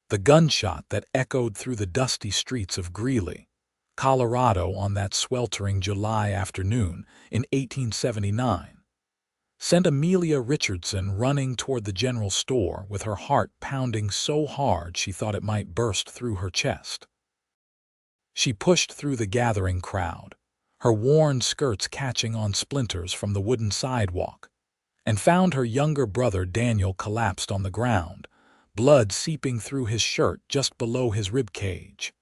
The gunshot that echoed through the dusty streets of Greeley, Colorado on that sweltering July afternoon in 1879, sent Amelia Richardson running toward the general store with her heart pounding so hard she thought it might burst through her chest. She pushed through the gathering crowd, her worn skirts catching on splinters from the wooden sidewalk, and found her younger brother Daniel collapsed on the ground, blood seeping through his shirt just below his rib cage.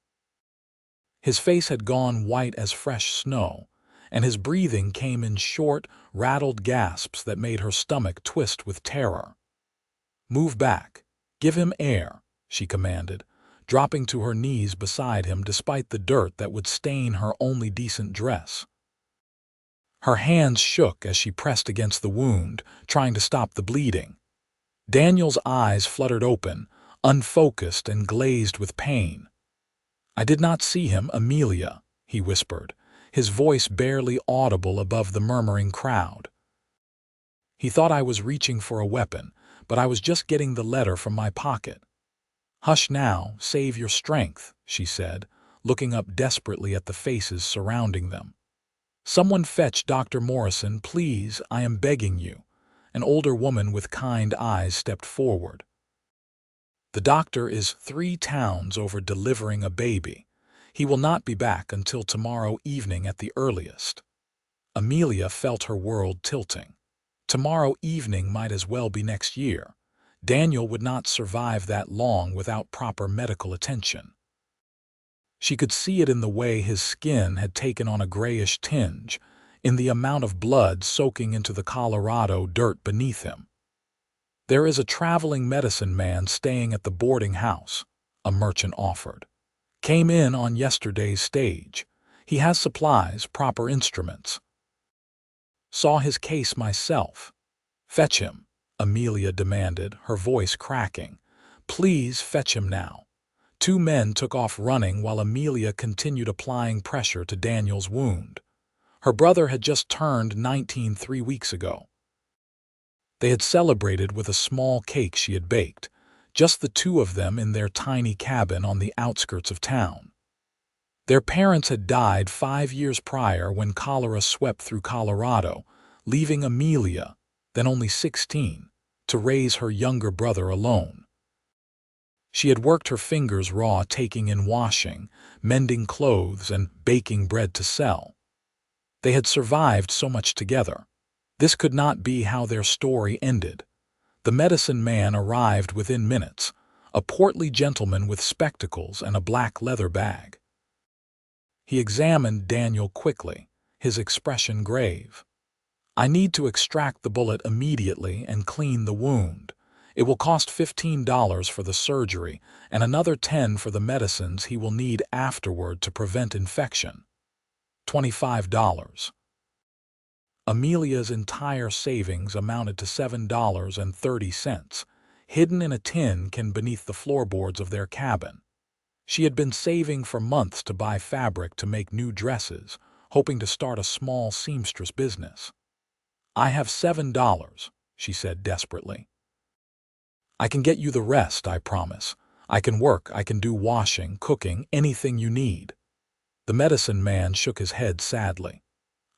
His face had gone white as fresh snow, and his breathing came in short, rattled gasps that made her stomach twist with terror. "Move back. Give him air," she commanded, dropping to her knees beside him despite the dirt that would stain her only decent dress. Her hands shook as she pressed against the wound, trying to stop the bleeding. Daniel's eyes fluttered open, unfocused and glazed with pain. "I did not see him, Amelia," he whispered, his voice barely audible above the murmuring crowd. "He thought I was reaching for a weapon, but I was just getting the letter from my pocket." "Hush now, save your strength," she said, looking up desperately at the faces surrounding them. "Someone fetch Dr. Morrison, please, I am begging you." An older woman with kind eyes stepped forward. "The doctor is 3 towns over delivering a baby. He will not be back until tomorrow evening at the earliest." Amelia felt her world tilting. Tomorrow evening might as well be next year. Daniel would not survive that long without proper medical attention. She could see it in the way his skin had taken on a grayish tinge, in the amount of blood soaking into the Colorado dirt beneath him. "There is a traveling medicine man staying at the boarding house," a merchant offered. "Came in on yesterday's stage. He has supplies, proper instruments. Saw his case myself." "Fetch him," Amelia demanded, her voice cracking. "Please fetch him now." 2 men took off running while Amelia continued applying pressure to Daniel's wound. Her brother had just turned 19 3 weeks ago. They had celebrated with a small cake she had baked, just the 2 of them in their tiny cabin on the outskirts of town. Their parents had died 5 years prior when cholera swept through Colorado, leaving Amelia, then only 16, to raise her younger brother alone. She had worked her fingers raw taking in washing, mending clothes, and baking bread to sell. They had survived so much together. This could not be how their story ended. The medicine man arrived within minutes, a portly gentleman with spectacles and a black leather bag. He examined Daniel quickly, his expression grave. "I need to extract the bullet immediately and clean the wound. It will cost $15 for the surgery and another $10 for the medicines he will need afterward to prevent infection. $25. Amelia's entire savings amounted to $7.30, hidden in a tin can beneath the floorboards of their cabin. She had been saving for months to buy fabric to make new dresses, hoping to start a small seamstress business. "I have $7, she said desperately. "I can get you the rest, I promise. I can work, I can do washing, cooking, anything you need." The medicine man shook his head sadly.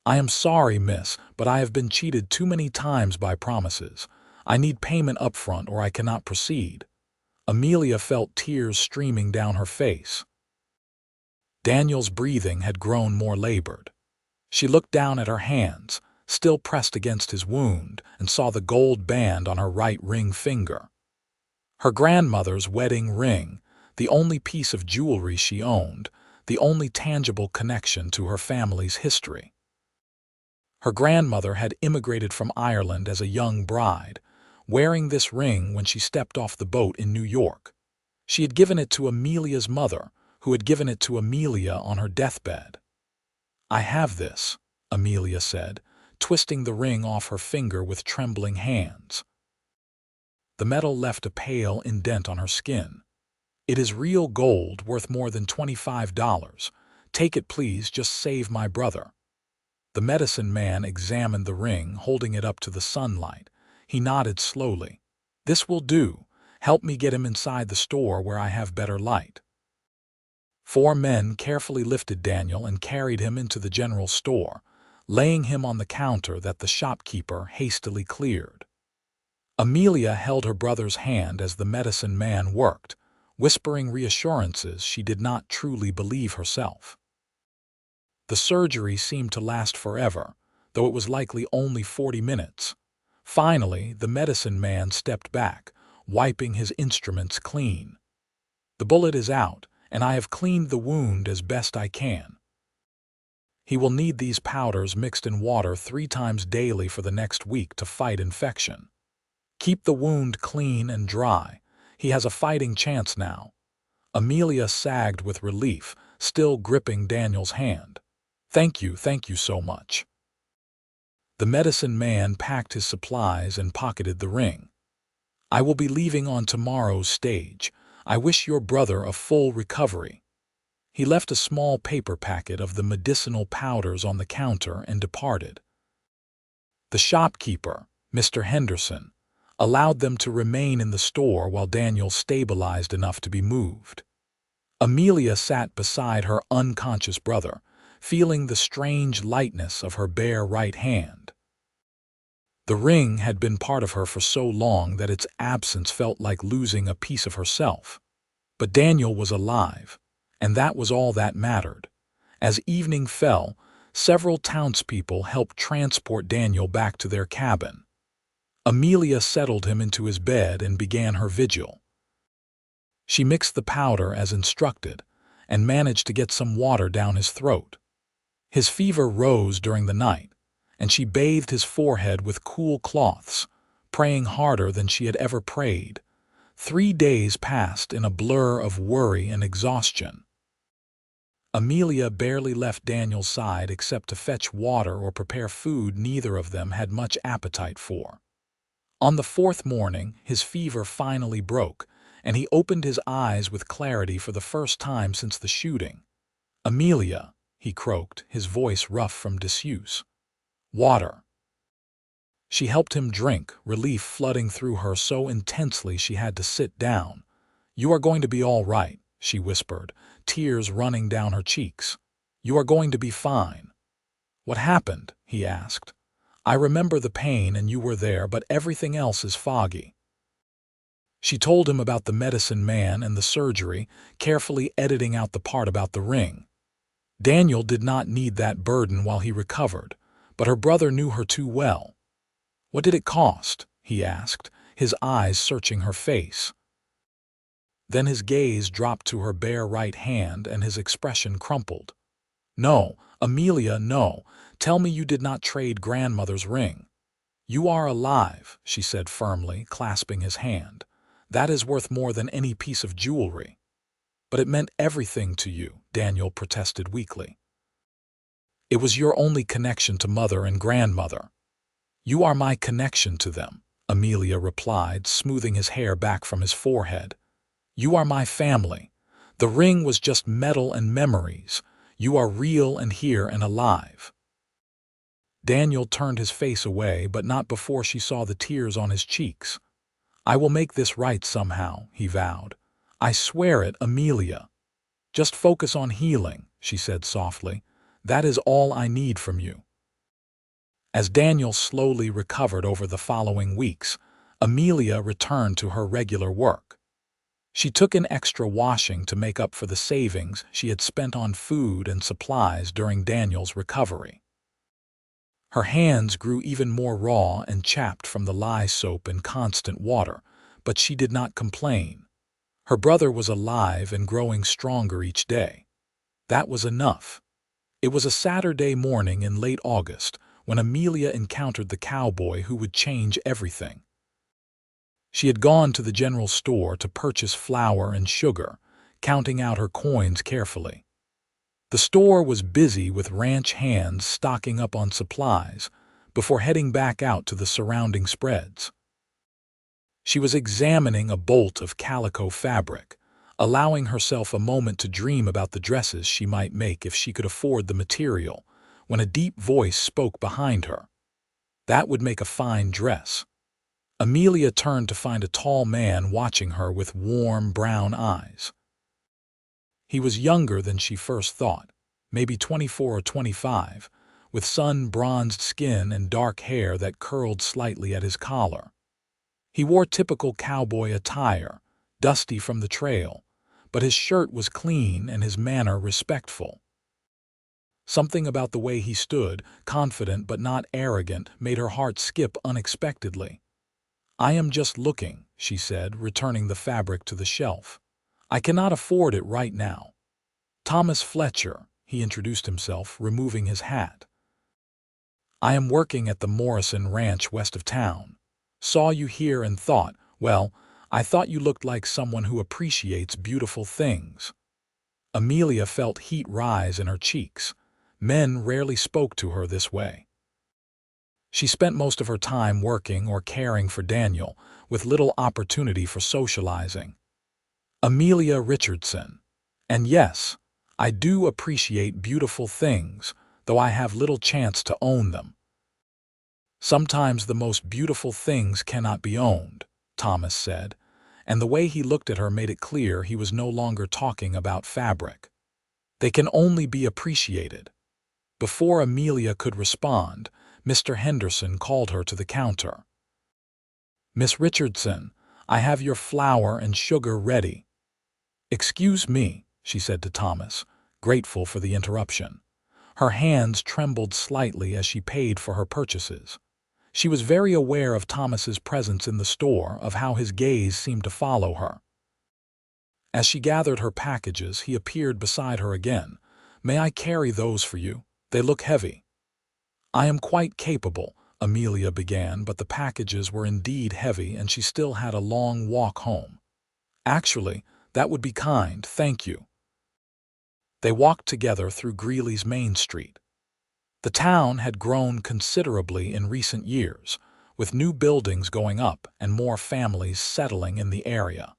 "I am sorry, miss, but I have been cheated too many times by promises. I need payment up front or I cannot proceed." Amelia felt tears streaming down her face. Daniel's breathing had grown more labored. She looked down at her hands, still pressed against his wound, and saw the gold band on her right ring finger. Her grandmother's wedding ring, the only piece of jewelry she owned, the only tangible connection to her family's history. Her grandmother had immigrated from Ireland as a young bride, wearing this ring when she stepped off the boat in New York. She had given it to Amelia's mother, who had given it to Amelia on her deathbed. "I have this," Amelia said, twisting the ring off her finger with trembling hands. The metal left a pale indent on her skin. "It is real gold, worth more than $25. Take it, please, just save my brother." The medicine man examined the ring, holding it up to the sunlight. He nodded slowly. "This will do," Help me get him inside the store where I have better light." 4 men carefully lifted Daniel and carried him into the general store, laying him on the counter that the shopkeeper hastily cleared. Amelia held her brother's hand as the medicine man worked, whispering reassurances she did not truly believe herself. The surgery seemed to last forever, though it was likely only 40 minutes. Finally, the medicine man stepped back, wiping his instruments clean. "The bullet is out, and I have cleaned the wound as best I can. He will need these powders mixed in water 3 times daily for the next week to fight infection. Keep the wound clean and dry. He has a fighting chance now." Amelia sagged with relief, still gripping Daniel's hand. Thank you so much." The medicine man packed his supplies and pocketed the ring. "I will be leaving on tomorrow's stage. I wish your brother a full recovery." He left a small paper packet of the medicinal powders on the counter and departed. The shopkeeper, Mr. Henderson, allowed them to remain in the store while Daniel stabilized enough to be moved. Amelia sat beside her unconscious brother, feeling the strange lightness of her bare right hand. The ring had been part of her for so long that its absence felt like losing a piece of herself. But Daniel was alive, and that was all that mattered. As evening fell, several townspeople helped transport Daniel back to their cabin. Amelia settled him into his bed and began her vigil. She mixed the powder as instructed and managed to get some water down his throat. His fever rose during the night, and she bathed his forehead with cool cloths, praying harder than she had ever prayed. 3 days passed in a blur of worry and exhaustion. Amelia barely left Daniel's side except to fetch water or prepare food neither of them had much appetite for. On the 4th morning, his fever finally broke, and he opened his eyes with clarity for the first time since the shooting. "Amelia," he croaked, his voice rough from disuse. "Water." She helped him drink, relief flooding through her so intensely she had to sit down. "You are going to be all right," she whispered, tears running down her cheeks. "You are going to be fine." "What happened?" he asked. "I remember the pain and you were there, but everything else is foggy." She told him about the medicine man and the surgery, carefully editing out the part about the ring. Daniel did not need that burden while he recovered, but her brother knew her too well. "What did it cost?" he asked, his eyes searching her face. Then his gaze dropped to her bare right hand and his expression crumpled. "No, Amelia, no. Tell me you did not trade grandmother's ring." "You are alive," she said firmly, clasping his hand. "That is worth more than any piece of jewelry." "But it meant everything to you," Daniel protested weakly. "It was your only connection to mother and grandmother." "You are my connection to them," Amelia replied, smoothing his hair back from his forehead. "You are my family. The ring was just metal and memories. You are real and here and alive." Daniel turned his face away, but not before she saw the tears on his cheeks. "I will make this right somehow," he vowed. "I swear it, Amelia." "Just focus on healing," she said softly. "That is all I need from you." As Daniel slowly recovered over the following weeks, Amelia returned to her regular work. She took an extra washing to make up for the savings she had spent on food and supplies during Daniel's recovery. Her hands grew even more raw and chapped from the lye soap and constant water, but she did not complain. Her brother was alive and growing stronger each day. That was enough. It was a Saturday morning in late August when Amelia encountered the cowboy who would change everything. She had gone to the general store to purchase flour and sugar, counting out her coins carefully. The store was busy with ranch hands stocking up on supplies before heading back out to the surrounding spreads. She was examining a bolt of calico fabric, allowing herself a moment to dream about the dresses she might make if she could afford the material, when a deep voice spoke behind her. "That would make a fine dress." Amelia turned to find a tall man watching her with warm brown eyes. He was younger than she first thought, maybe 24 or 25, with sun-bronzed skin and dark hair that curled slightly at his collar. He wore typical cowboy attire, dusty from the trail, but his shirt was clean and his manner respectful. Something about the way he stood, confident but not arrogant, made her heart skip unexpectedly. "I am just looking," she said, returning the fabric to the shelf. "I cannot afford it right now." "Thomas Fletcher," he introduced himself, removing his hat. "I am working at the Morrison Ranch west of town. Saw you here and thought, well, I thought you looked like someone who appreciates beautiful things." Amelia felt heat rise in her cheeks. Men rarely spoke to her this way. She spent most of her time working or caring for Daniel, with little opportunity for socializing. Amelia Richardson. "And yes, I do appreciate beautiful things, though I have little chance to own them." "Sometimes the most beautiful things cannot be owned," Thomas said, and the way he looked at her made it clear he was no longer talking about fabric. "They can only be appreciated." Before Amelia could respond, Mr. Henderson called her to the counter. "Miss Richardson, I have your flour and sugar ready." "Excuse me," she said to Thomas, grateful for the interruption. Her hands trembled slightly as she paid for her purchases. She was very aware of Thomas's presence in the store, of how his gaze seemed to follow her. As she gathered her packages, he appeared beside her again. "May I carry those for you? They look heavy." "I am quite capable," Amelia began, but the packages were indeed heavy and she still had a long walk home. "Actually, that would be kind, thank you." They walked together through Greeley's Main Street. The town had grown considerably in recent years, with new buildings going up and more families settling in the area.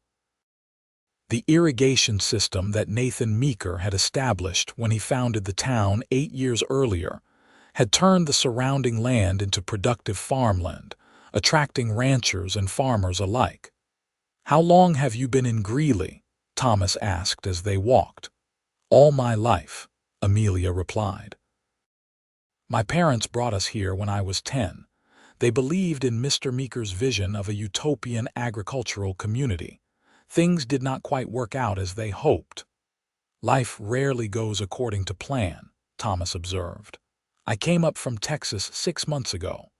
The irrigation system that Nathan Meeker had established when he founded the town 8 years earlier had turned the surrounding land into productive farmland, attracting ranchers and farmers alike. "How long have you been in Greeley?" Thomas asked as they walked. "All my life," Amelia replied. "My parents brought us here when I was 10. They believed in Mr. Meeker's vision of a utopian agricultural community. Things did not quite work out as they hoped." "Life rarely goes according to plan," Thomas observed. "I came up from Texas 6 months ago.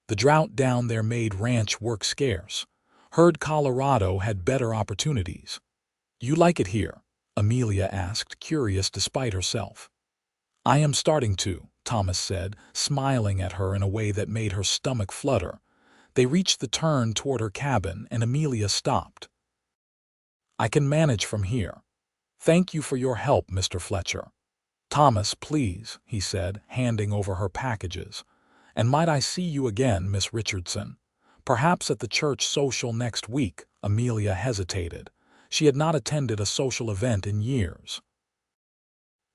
The drought down there made ranch work scarce. Heard Colorado had better opportunities." "You like it here?" Amelia asked, curious despite herself. "I am starting to," Thomas said, smiling at her in a way that made her stomach flutter. They reached the turn toward her cabin and Amelia stopped. "I can manage from here. Thank you for your help, Mr. Fletcher." "Thomas, please," he said, handing over her packages. "And might I see you again, Miss Richardson? Perhaps at the church social next week." Amelia hesitated. She had not attended a social event in years.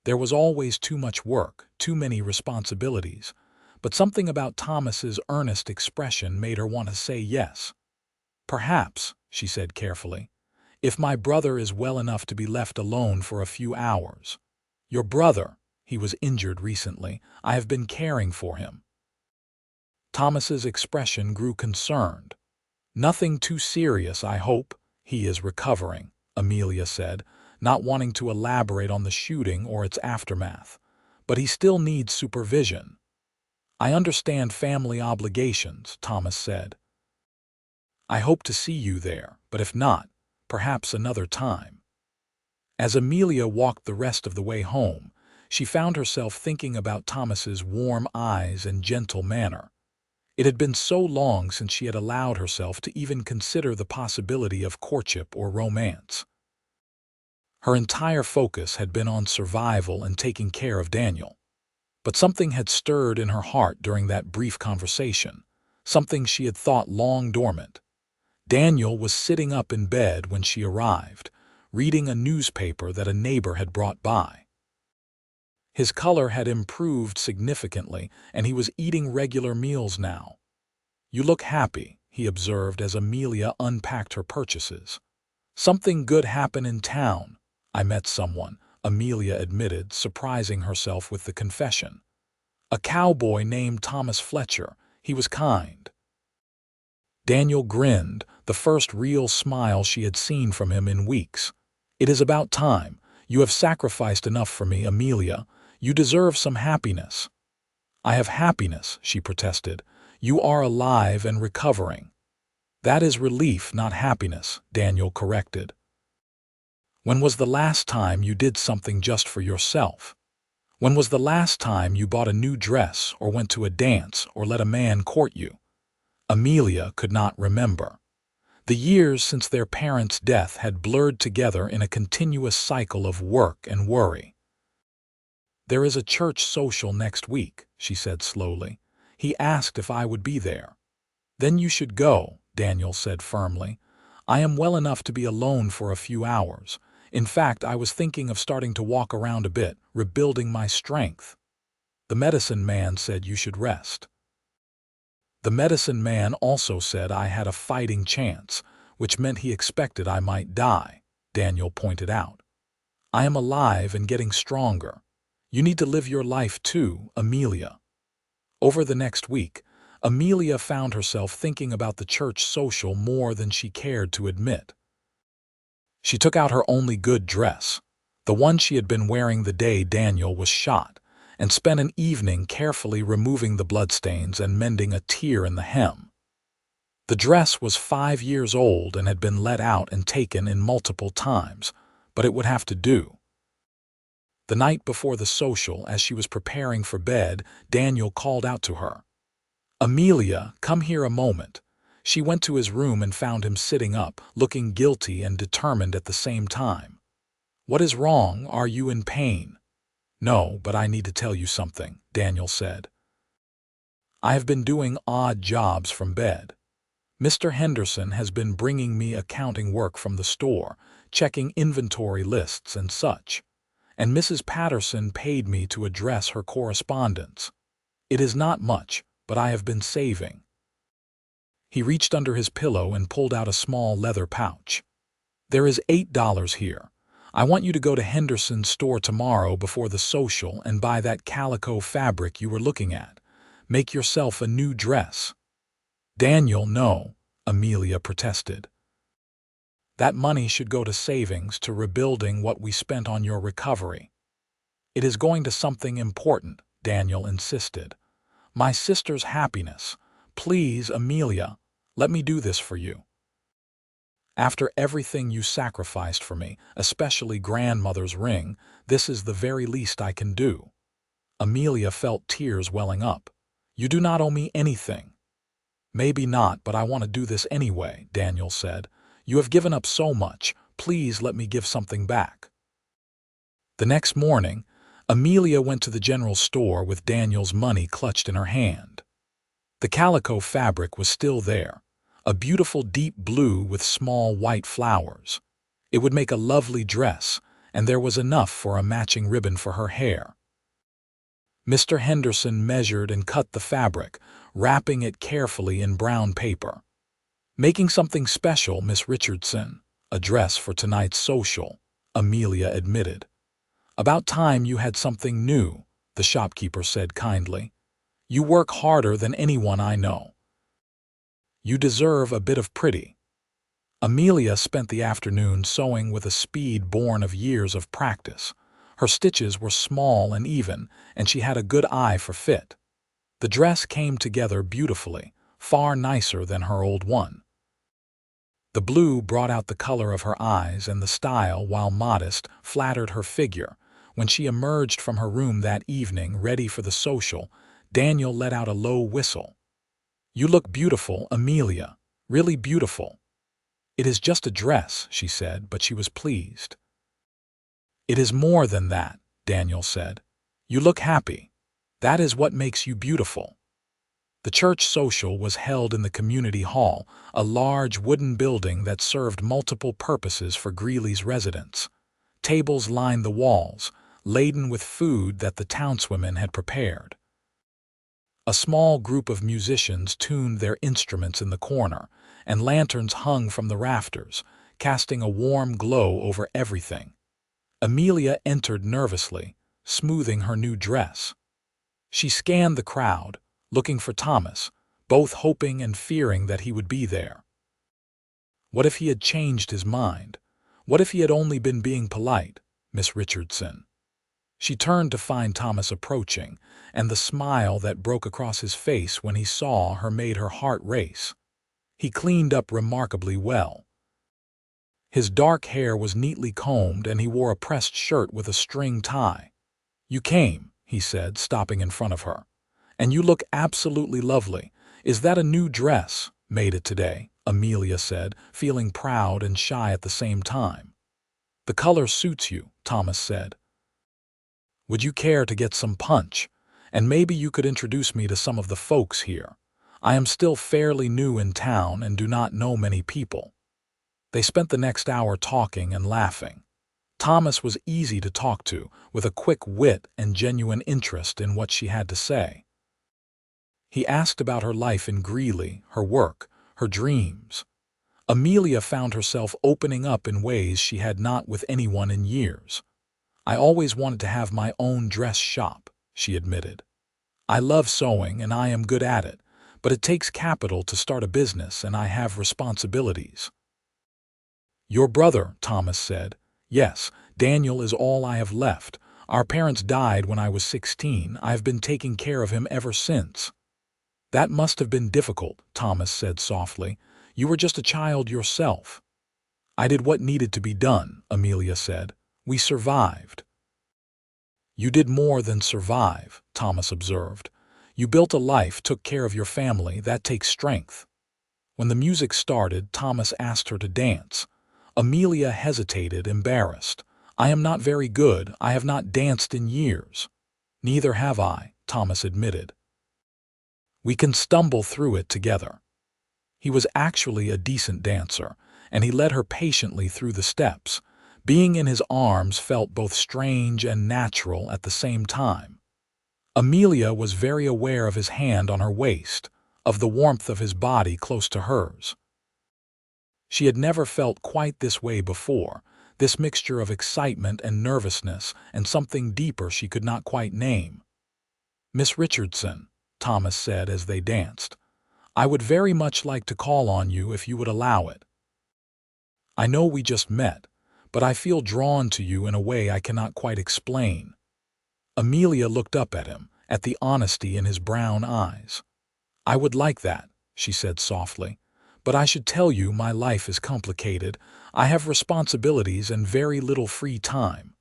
There was always too much work, too many responsibilities, but something about Thomas's earnest expression made her want to say yes. "Perhaps," she said carefully, "if my brother is well enough to be left alone for a few hours." "Your brother? He was injured recently. I have been caring for him." Thomas's expression grew concerned. "Nothing too serious, I hope. He is recovering," Amelia said, not wanting to elaborate on the shooting or its aftermath. "But he still needs supervision." "I understand family obligations," Thomas said. "I hope to see you there, but if not, perhaps another time." As Amelia walked the rest of the way home, she found herself thinking about Thomas's warm eyes and gentle manner. It had been so long since she had allowed herself to even consider the possibility of courtship or romance. Her entire focus had been on survival and taking care of Daniel. But something had stirred in her heart during that brief conversation, something she had thought long dormant. Daniel was sitting up in bed when she arrived, reading a newspaper that a neighbor had brought by. His color had improved significantly, and he was eating regular meals now. "You look happy," he observed as Amelia unpacked her purchases. "Something good happened in town. I met someone," Amelia admitted, surprising herself with the confession. "A cowboy named Thomas Fletcher. He was kind." Daniel grinned, the first real smile she had seen from him in weeks. "It is about time. You have sacrificed enough for me, Amelia. You deserve some happiness." "I have happiness," she protested. "You are alive and recovering." "That is relief, not happiness," Daniel corrected. "When was the last time you did something just for yourself? When was the last time you bought a new dress or went to a dance or let a man court you?" Amelia could not remember. The years since their parents' death had blurred together in a continuous cycle of work and worry. "There is a church social next week," she said slowly. "He asked if I would be there." "Then you should go," Daniel said firmly. "I am well enough to be alone for a few hours. In fact, I was thinking of starting to walk around a bit, rebuilding my strength." "The medicine man said you should rest." "The medicine man also said I had a fighting chance, which meant he expected I might die," Daniel pointed out. "I am alive and getting stronger. You need to live your life too, Amelia." Over the next week, Amelia found herself thinking about the church social more than she cared to admit. She took out her only good dress, the one she had been wearing the day Daniel was shot, and spent an evening carefully removing the bloodstains and mending a tear in the hem. The dress was 5 years old and had been let out and taken in multiple times, but it would have to do. The night before the social, as she was preparing for bed, Daniel called out to her. "Amelia, come here a moment." She went to his room and found him sitting up, looking guilty and determined at the same time. "What is wrong? Are you in pain?" "No, but I need to tell you something," Daniel said. "I have been doing odd jobs from bed. Mr. Henderson has been bringing me accounting work from the store, checking inventory lists and such. And Mrs. Patterson paid me to address her correspondence. It is not much, but I have been saving." He reached under his pillow and pulled out a small leather pouch. "There is $8 here. I want you to go to Henderson's store tomorrow before the social and buy that calico fabric you were looking at. Make yourself a new dress." "Daniel, no," Amelia protested. "That money should go to savings, to rebuilding what we spent on your recovery." "It is going to something important," Daniel insisted. "My sister's happiness. Please, Amelia, let me do this for you. After everything you sacrificed for me, especially grandmother's ring, this is the very least I can do." Amelia felt tears welling up. "You do not owe me anything." "Maybe not, but I want to do this anyway," Daniel said. "You have given up so much. Please let me give something back." The next morning, Amelia went to the general store with Daniel's money clutched in her hand. The calico fabric was still there, a beautiful deep blue with small white flowers. It would make a lovely dress, and there was enough for a matching ribbon for her hair. Mr. Henderson measured and cut the fabric, wrapping it carefully in brown paper. "Making something special, Miss Richardson. A dress for tonight's social," Amelia admitted. "About time you had something new," the shopkeeper said kindly. "You work harder than anyone I know. You deserve a bit of pretty." Amelia spent the afternoon sewing with a speed born of years of practice. Her stitches were small and even, and she had a good eye for fit. The dress came together beautifully, far nicer than her old one. The blue brought out the color of her eyes, and the style, while modest, flattered her figure. When she emerged from her room that evening, ready for the social, Daniel let out a low whistle. "You look beautiful, Amelia, really beautiful." "It is just a dress," she said, but she was pleased. "It is more than that," Daniel said. "You look happy. That is what makes you beautiful." The church social was held in the community hall, a large wooden building that served multiple purposes for Greeley's residents. Tables lined the walls, laden with food that the townswomen had prepared. A small group of musicians tuned their instruments in the corner, and lanterns hung from the rafters, casting a warm glow over everything. Amelia entered nervously, smoothing her new dress. She scanned the crowd, looking for Thomas, both hoping and fearing that he would be there. What if he had changed his mind? What if he had only been being polite, Miss Richardson? She turned to find Thomas approaching, and the smile that broke across his face when he saw her made her heart race. He cleaned up remarkably well. His dark hair was neatly combed, and he wore a pressed shirt with a string tie. "You came," he said, stopping in front of her. "And you look absolutely lovely. Is that a new dress? Made it today," Amelia said, feeling proud and shy at the same time. "The color suits you," Thomas said. "Would you care to get some punch? And maybe you could introduce me to some of the folks here. I am still fairly new in town and do not know many people." They spent the next hour talking and laughing. Thomas was easy to talk to, with a quick wit and genuine interest in what she had to say. He asked about her life in Greeley, her work, her dreams. Amelia found herself opening up in ways she had not with anyone in years. "I always wanted to have my own dress shop," she admitted. "I love sewing and I am good at it, but it takes capital to start a business and I have responsibilities." "Your brother," Thomas said. "Yes, Daniel is all I have left. Our parents died when I was 16. I have been taking care of him ever since." "That must have been difficult," Thomas said softly. "You were just a child yourself." "I did what needed to be done," Amelia said. "We survived." "You did more than survive," Thomas observed. "You built a life, took care of your family. That takes strength." When the music started, Thomas asked her to dance. Amelia hesitated, embarrassed. "I am not very good. I have not danced in years." "Neither have I," Thomas admitted. "We can stumble through it together." He was actually a decent dancer, and he led her patiently through the steps. Being in his arms felt both strange and natural at the same time. Amelia was very aware of his hand on her waist, of the warmth of his body close to hers. She had never felt quite this way before, this mixture of excitement and nervousness and something deeper she could not quite name. "Miss Richardson," Thomas said as they danced, "I would very much like to call on you if you would allow it. I know we just met, but I feel drawn to you in a way I cannot quite explain." Amelia looked up at him, at the honesty in his brown eyes. "I would like that," she said softly. "But I should tell you my life is complicated. I have responsibilities and very little free time."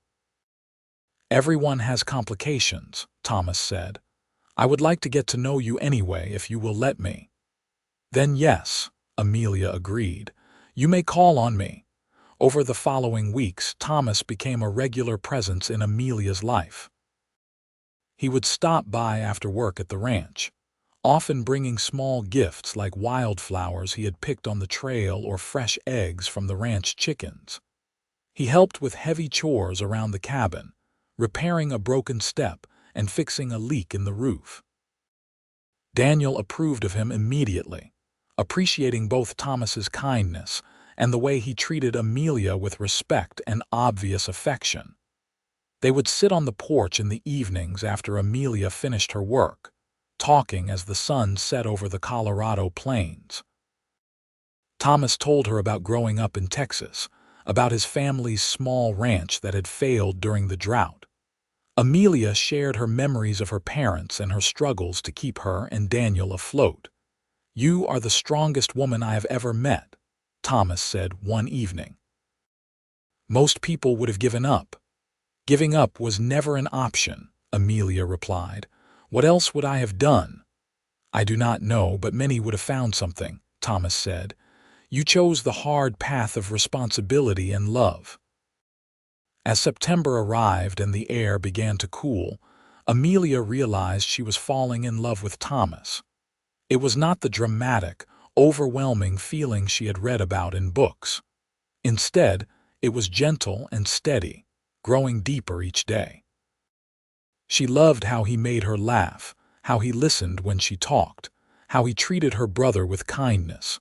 "Everyone has complications," Thomas said. "I would like to get to know you anyway if you will let me." "Then yes," Amelia agreed. "You may call on me." Over the following weeks, Thomas became a regular presence in Amelia's life. He would stop by after work at the ranch, often bringing small gifts like wildflowers he had picked on the trail or fresh eggs from the ranch chickens. He helped with heavy chores around the cabin, repairing a broken step and fixing a leak in the roof. Daniel approved of him immediately, appreciating both Thomas's kindness and the way he treated Amelia with respect and obvious affection. They would sit on the porch in the evenings after Amelia finished her work, talking as the sun set over the Colorado plains. Thomas told her about growing up in Texas, about his family's small ranch that had failed during the drought. Amelia shared her memories of her parents and her struggles to keep her and Daniel afloat. "You are the strongest woman I have ever met," Thomas said one evening. "Most people would have given up." "Giving up was never an option," Amelia replied. "What else would I have done?" "I do not know, but many would have found something," Thomas said. "You chose the hard path of responsibility and love." As September arrived and the air began to cool, Amelia realized she was falling in love with Thomas. It was not the dramatic, overwhelming feeling she had read about in books. Instead, it was gentle and steady, growing deeper each day. She loved how he made her laugh, how he listened when she talked, how he treated her brother with kindness.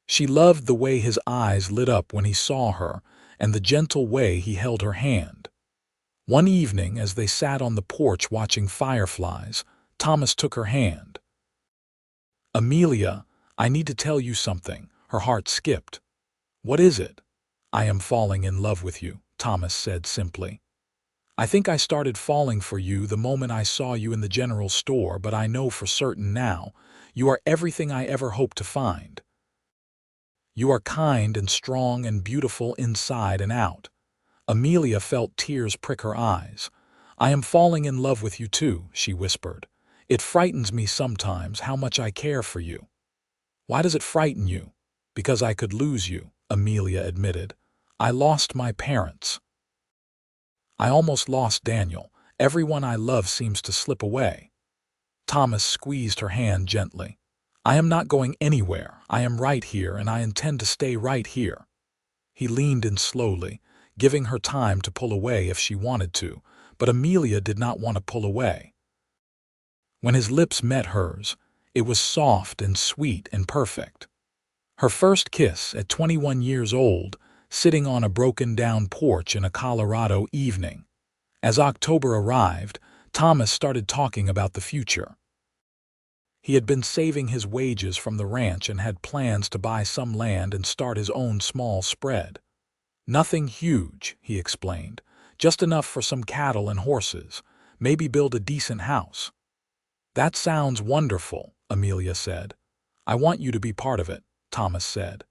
She loved the way his eyes lit up when he saw her and the gentle way he held her hand. One evening, as they sat on the porch watching fireflies, Thomas took her hand. "Amelia, I need to tell you something." Her heart skipped. "What is it?" "I am falling in love with you," Thomas said simply. "I think I started falling for you the moment I saw you in the general store, but I know for certain now you are everything I ever hoped to find. You are kind and strong and beautiful inside and out." Amelia felt tears prick her eyes. "I am falling in love with you too," she whispered. "It frightens me sometimes how much I care for you." "Why does it frighten you?" "Because I could lose you," Amelia admitted. "I lost my parents. I almost lost Daniel. Everyone I love seems to slip away." Thomas squeezed her hand gently. "I am not going anywhere. I am right here, and I intend to stay right here." He leaned in slowly, giving her time to pull away if she wanted to, but Amelia did not want to pull away. When his lips met hers, it was soft and sweet and perfect. Her first kiss at 21 years old, sitting on a broken-down porch in a Colorado evening. As October arrived, Thomas started talking about the future. He had been saving his wages from the ranch and had plans to buy some land and start his own small spread. "Nothing huge," he explained, "just enough for some cattle and horses, maybe build a decent house." "That sounds wonderful," Amelia said. "I want you to be part of it," Thomas said.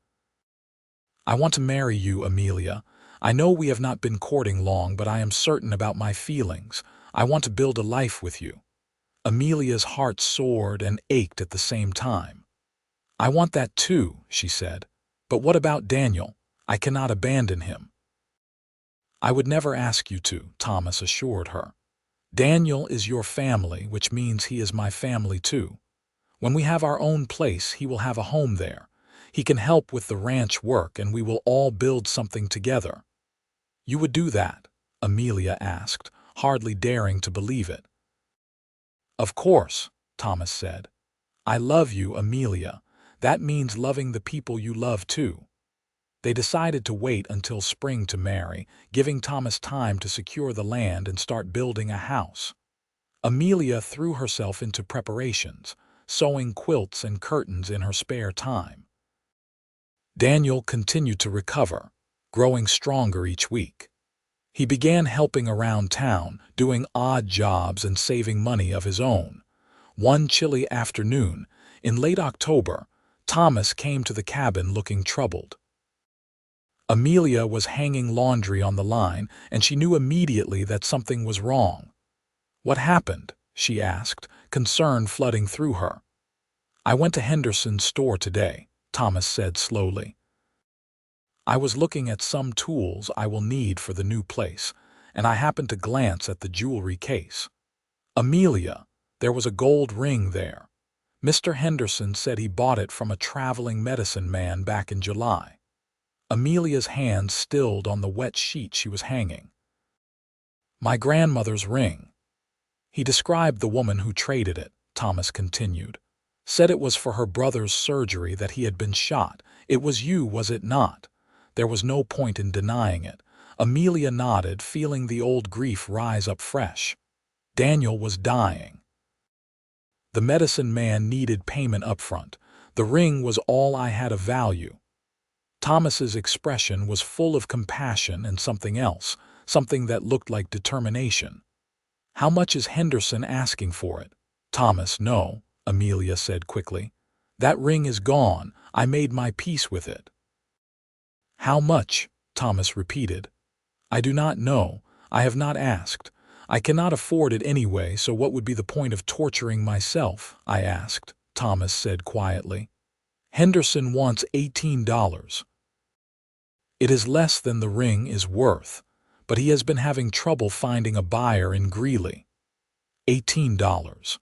"I want to marry you, Amelia. I know we have not been courting long, but I am certain about my feelings. I want to build a life with you." Amelia's heart soared and ached at the same time. "I want that too," she said. "But what about Daniel? I cannot abandon him." "I would never ask you to," Thomas assured her. "Daniel is your family, which means he is my family too. When we have our own place, he will have a home there. He can help with the ranch work, and we will all build something together." "You would do that?" Amelia asked, hardly daring to believe it. "Of course," Thomas said. "I love you, Amelia. That means loving the people you love too." They decided to wait until spring to marry, giving Thomas time to secure the land and start building a house. Amelia threw herself into preparations, sewing quilts and curtains in her spare time. Daniel continued to recover, growing stronger each week. He began helping around town, doing odd jobs and saving money of his own. One chilly afternoon, in late October, Thomas came to the cabin looking troubled. Amelia was hanging laundry on the line, and she knew immediately that something was wrong. "What happened?" she asked, concern flooding through her. "I went to Henderson's store today," Thomas said slowly. "I was looking at some tools I will need for the new place, and I happened to glance at the jewelry case. Amelia, there was a gold ring there. Mr. Henderson said he bought it from a traveling medicine man back in July." Amelia's hands stilled on the wet sheet she was hanging. "My grandmother's ring." "He described the woman who traded it," Thomas continued. "Said it was for her brother's surgery, that he had been shot. It was you, was it not?" There was no point in denying it. Amelia nodded, feeling the old grief rise up fresh. "Daniel was dying. The medicine man needed payment up front. The ring was all I had of value." Thomas's expression was full of compassion and something else, something that looked like determination. "How much is Henderson asking for it?" "Thomas, no," Amelia said quickly. "That ring is gone. I made my peace with it." "How much?" Thomas repeated. "I do not know. I have not asked. I cannot afford it anyway, so what would be the point of torturing myself?" "I asked," Thomas said quietly. "Henderson wants $18. It is less than the ring is worth, but he has been having trouble finding a buyer in Greeley." $18.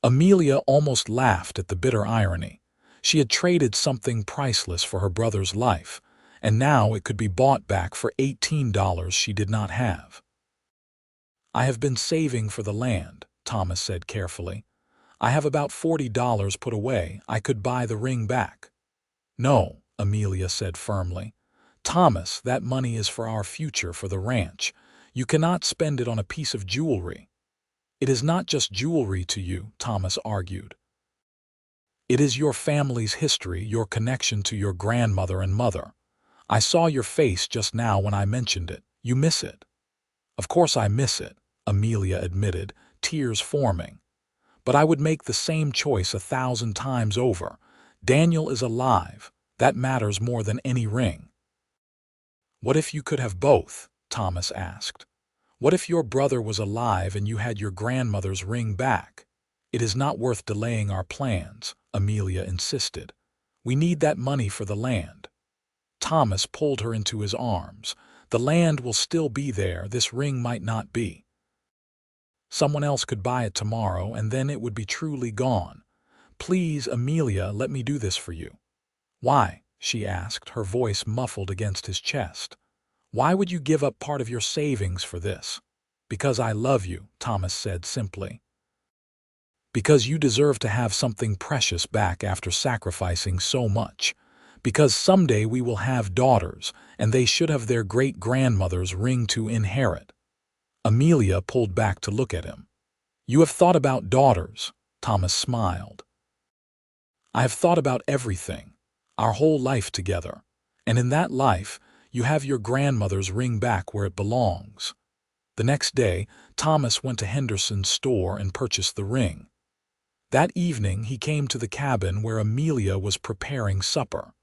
Amelia almost laughed at the bitter irony. She had traded something priceless for her brother's life, and now it could be bought back for $18 she did not have. "I have been saving for the land," Thomas said carefully. I have about $40 put away. I could buy the ring back." "No," Amelia said firmly. "Thomas, that money is for our future, for the ranch. You cannot spend it on a piece of jewelry." "It is not just jewelry to you," Thomas argued. "It is your family's history, your connection to your grandmother and mother. I saw your face just now when I mentioned it. You miss it." "Of course I miss it," Amelia admitted, tears forming. "But I would make the same choice 1,000 times over. Daniel is alive. That matters more than any ring." "What if you could have both?" Thomas asked. "What if your brother was alive and you had your grandmother's ring back?" "It is not worth delaying our plans," Amelia insisted. "We need that money for the land." Thomas pulled her into his arms. "The land will still be there. This ring might not be. Someone else could buy it tomorrow, and then it would be truly gone. Please, Amelia, let me do this for you." "Why?" she asked, her voice muffled against his chest. "Why would you give up part of your savings for this?" "Because I love you," Thomas said simply. "Because you deserve to have something precious back after sacrificing so much. Because someday we will have daughters, and they should have their great-grandmother's ring to inherit." Amelia pulled back to look at him. "You have thought about daughters," Thomas smiled. "I have thought about everything, our whole life together. And in that life, you have your grandmother's ring back where it belongs." The next day, Thomas went to Henderson's store and purchased the ring. That evening, he came to the cabin where Amelia was preparing supper.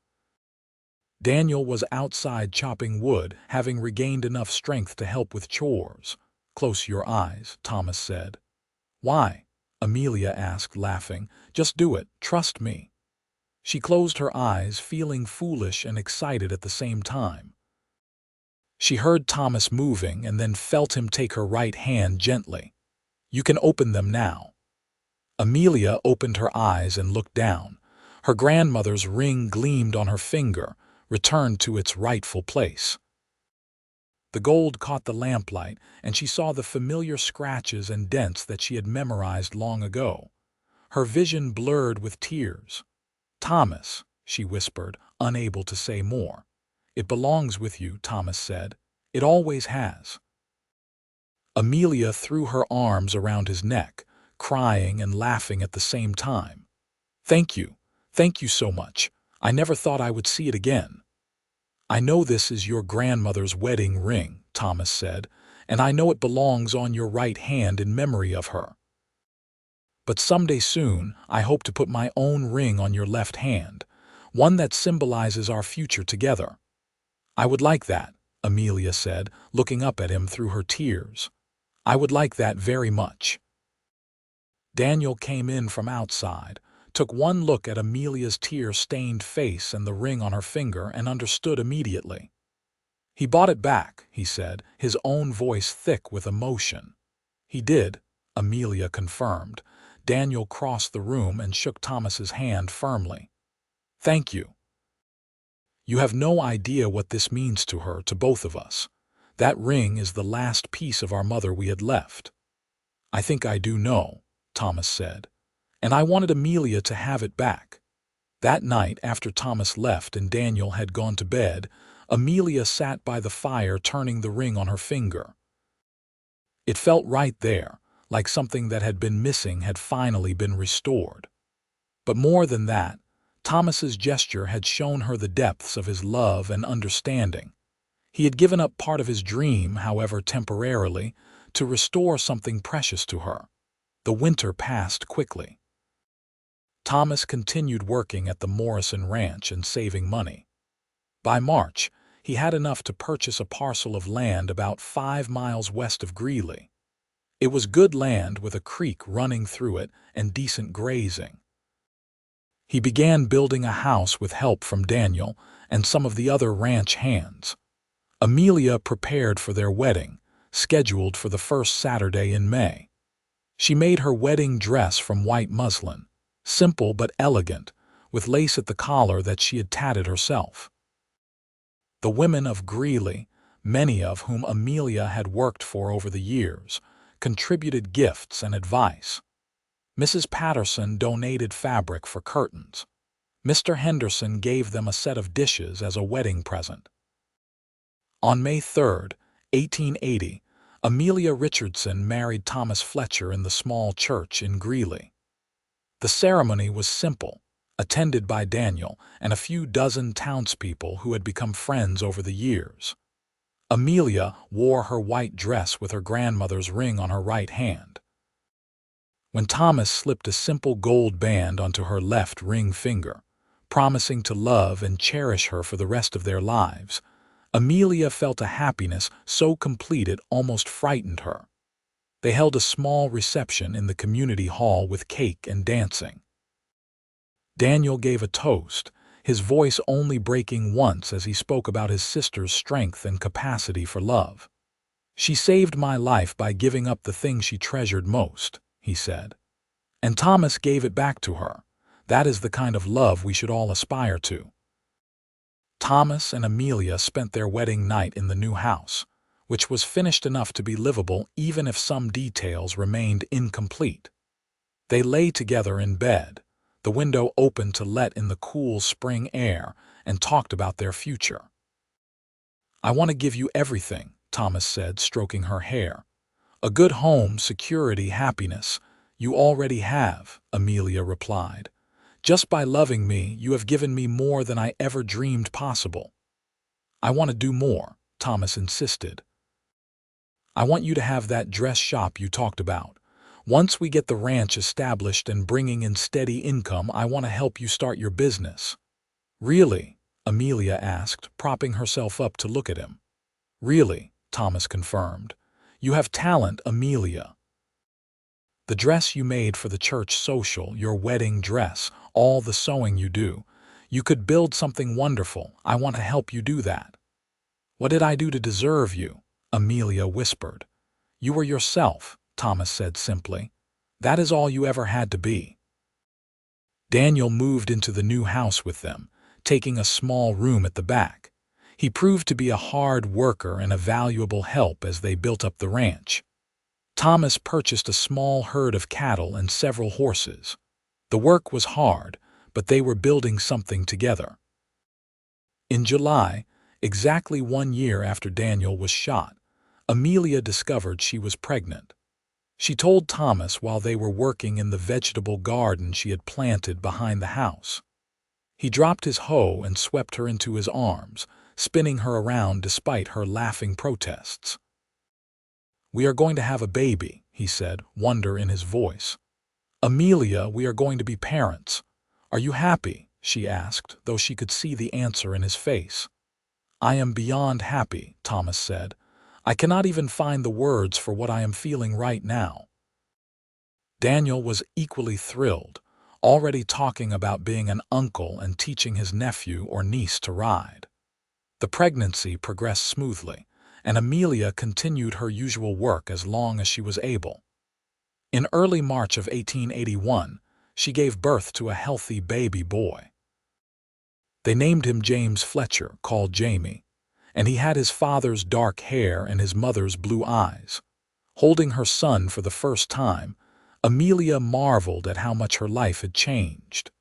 Daniel was outside chopping wood, having regained enough strength to help with chores. "Close your eyes," Thomas said. "Why?" Amelia asked, laughing. "Just do it. Trust me." She closed her eyes, feeling foolish and excited at the same time. She heard Thomas moving and then felt him take her right hand gently. "You can open them now." Amelia opened her eyes and looked down. Her grandmother's ring gleamed on her finger, returned to its rightful place. The gold caught the lamplight, and she saw the familiar scratches and dents that she had memorized long ago. Her vision blurred with tears. "Thomas," she whispered, unable to say more. "It belongs with you," Thomas said. "It always has." Amelia threw her arms around his neck, crying and laughing at the same time. Thank you so much. I never thought I would see it again." "I know this is your grandmother's wedding ring," Thomas said, "and I know it belongs on your right hand in memory of her. But someday soon, I hope to put my own ring on your left hand, one that symbolizes our future together." "I would like that," Amelia said, looking up at him through her tears. "I would like that very much." Daniel came in from outside, took one look at Amelia's tear-stained face and the ring on her finger, and understood immediately. "He bought it back," he said, his own voice thick with emotion. "He did," Amelia confirmed. Daniel crossed the room and shook Thomas's hand firmly. "Thank you. You have no idea what this means to her, to both of us. That ring is the last piece of our mother we had left." "I think I do know," Thomas said. "And I wanted Amelia to have it back." That night, after Thomas left and Daniel had gone to bed, Amelia sat by the fire turning the ring on her finger. It felt right there, like something that had been missing had finally been restored. But more than that, Thomas's gesture had shown her the depths of his love and understanding. He had given up part of his dream, however temporarily, to restore something precious to her. The winter passed quickly. Thomas continued working at the Morrison Ranch and saving money. By March, he had enough to purchase a parcel of land about 5 miles west of Greeley. It was good land with a creek running through it and decent grazing. He began building a house with help from Daniel and some of the other ranch hands. Amelia prepared for their wedding, scheduled for the first Saturday in May. She made her wedding dress from white muslin, simple but elegant, with lace at the collar that she had tatted herself. The women of Greeley, many of whom Amelia had worked for over the years, contributed gifts and advice. Mrs. Patterson donated fabric for curtains. Mr. Henderson gave them a set of dishes as a wedding present. On May 3, 1880, Amelia Richardson married Thomas Fletcher in the small church in Greeley. The ceremony was simple, attended by Daniel and a few dozen townspeople who had become friends over the years. Amelia wore her white dress with her grandmother's ring on her right hand. When Thomas slipped a simple gold band onto her left ring finger, promising to love and cherish her for the rest of their lives, Amelia felt a happiness so complete it almost frightened her. They held a small reception in the community hall with cake and dancing. Daniel gave a toast, his voice only breaking once as he spoke about his sister's strength and capacity for love. "She saved my life by giving up the thing she treasured most," he said. "And Thomas gave it back to her. That is the kind of love we should all aspire to." Thomas and Amelia spent their wedding night in the new house, which was finished enough to be livable even if some details remained incomplete. They lay together in bed, the window open to let in the cool spring air, and talked about their future. "I want to give you everything," Thomas said, stroking her hair. "A good home, security, happiness. You already have," Amelia replied. "Just by loving me, you have given me more than I ever dreamed possible." "I want to do more," Thomas insisted. "I want you to have that dress shop you talked about. Once we get the ranch established and bringing in steady income, I want to help you start your business." "Really?" Amelia asked, propping herself up to look at him. "Really," Thomas confirmed. "You have talent, Amelia. The dress you made for the church social, your wedding dress, all the sewing you do. You could build something wonderful. I want to help you do that." "What did I do to deserve you?" Amelia whispered. "You were yourself," Thomas said simply. "That is all you ever had to be." Daniel moved into the new house with them, taking a small room at the back. He proved to be a hard worker and a valuable help as they built up the ranch. Thomas purchased a small herd of cattle and several horses. The work was hard, but they were building something together. In July, exactly 1 year after Daniel was shot, Amelia discovered she was pregnant. She told Thomas while they were working in the vegetable garden she had planted behind the house. He dropped his hoe and swept her into his arms, spinning her around despite her laughing protests. "We are going to have a baby," he said, wonder in his voice. "Amelia, we are going to be parents. Are you happy?" she asked, though she could see the answer in his face. "I am beyond happy," Thomas said. "I cannot even find the words for what I am feeling right now." Daniel was equally thrilled, already talking about being an uncle and teaching his nephew or niece to ride. The pregnancy progressed smoothly, and Amelia continued her usual work as long as she was able. In early March of 1881, she gave birth to a healthy baby boy. They named him James Fletcher, called Jamie, and he had his father's dark hair and his mother's blue eyes. Holding her son for the first time, Amelia marveled at how much her life had changed.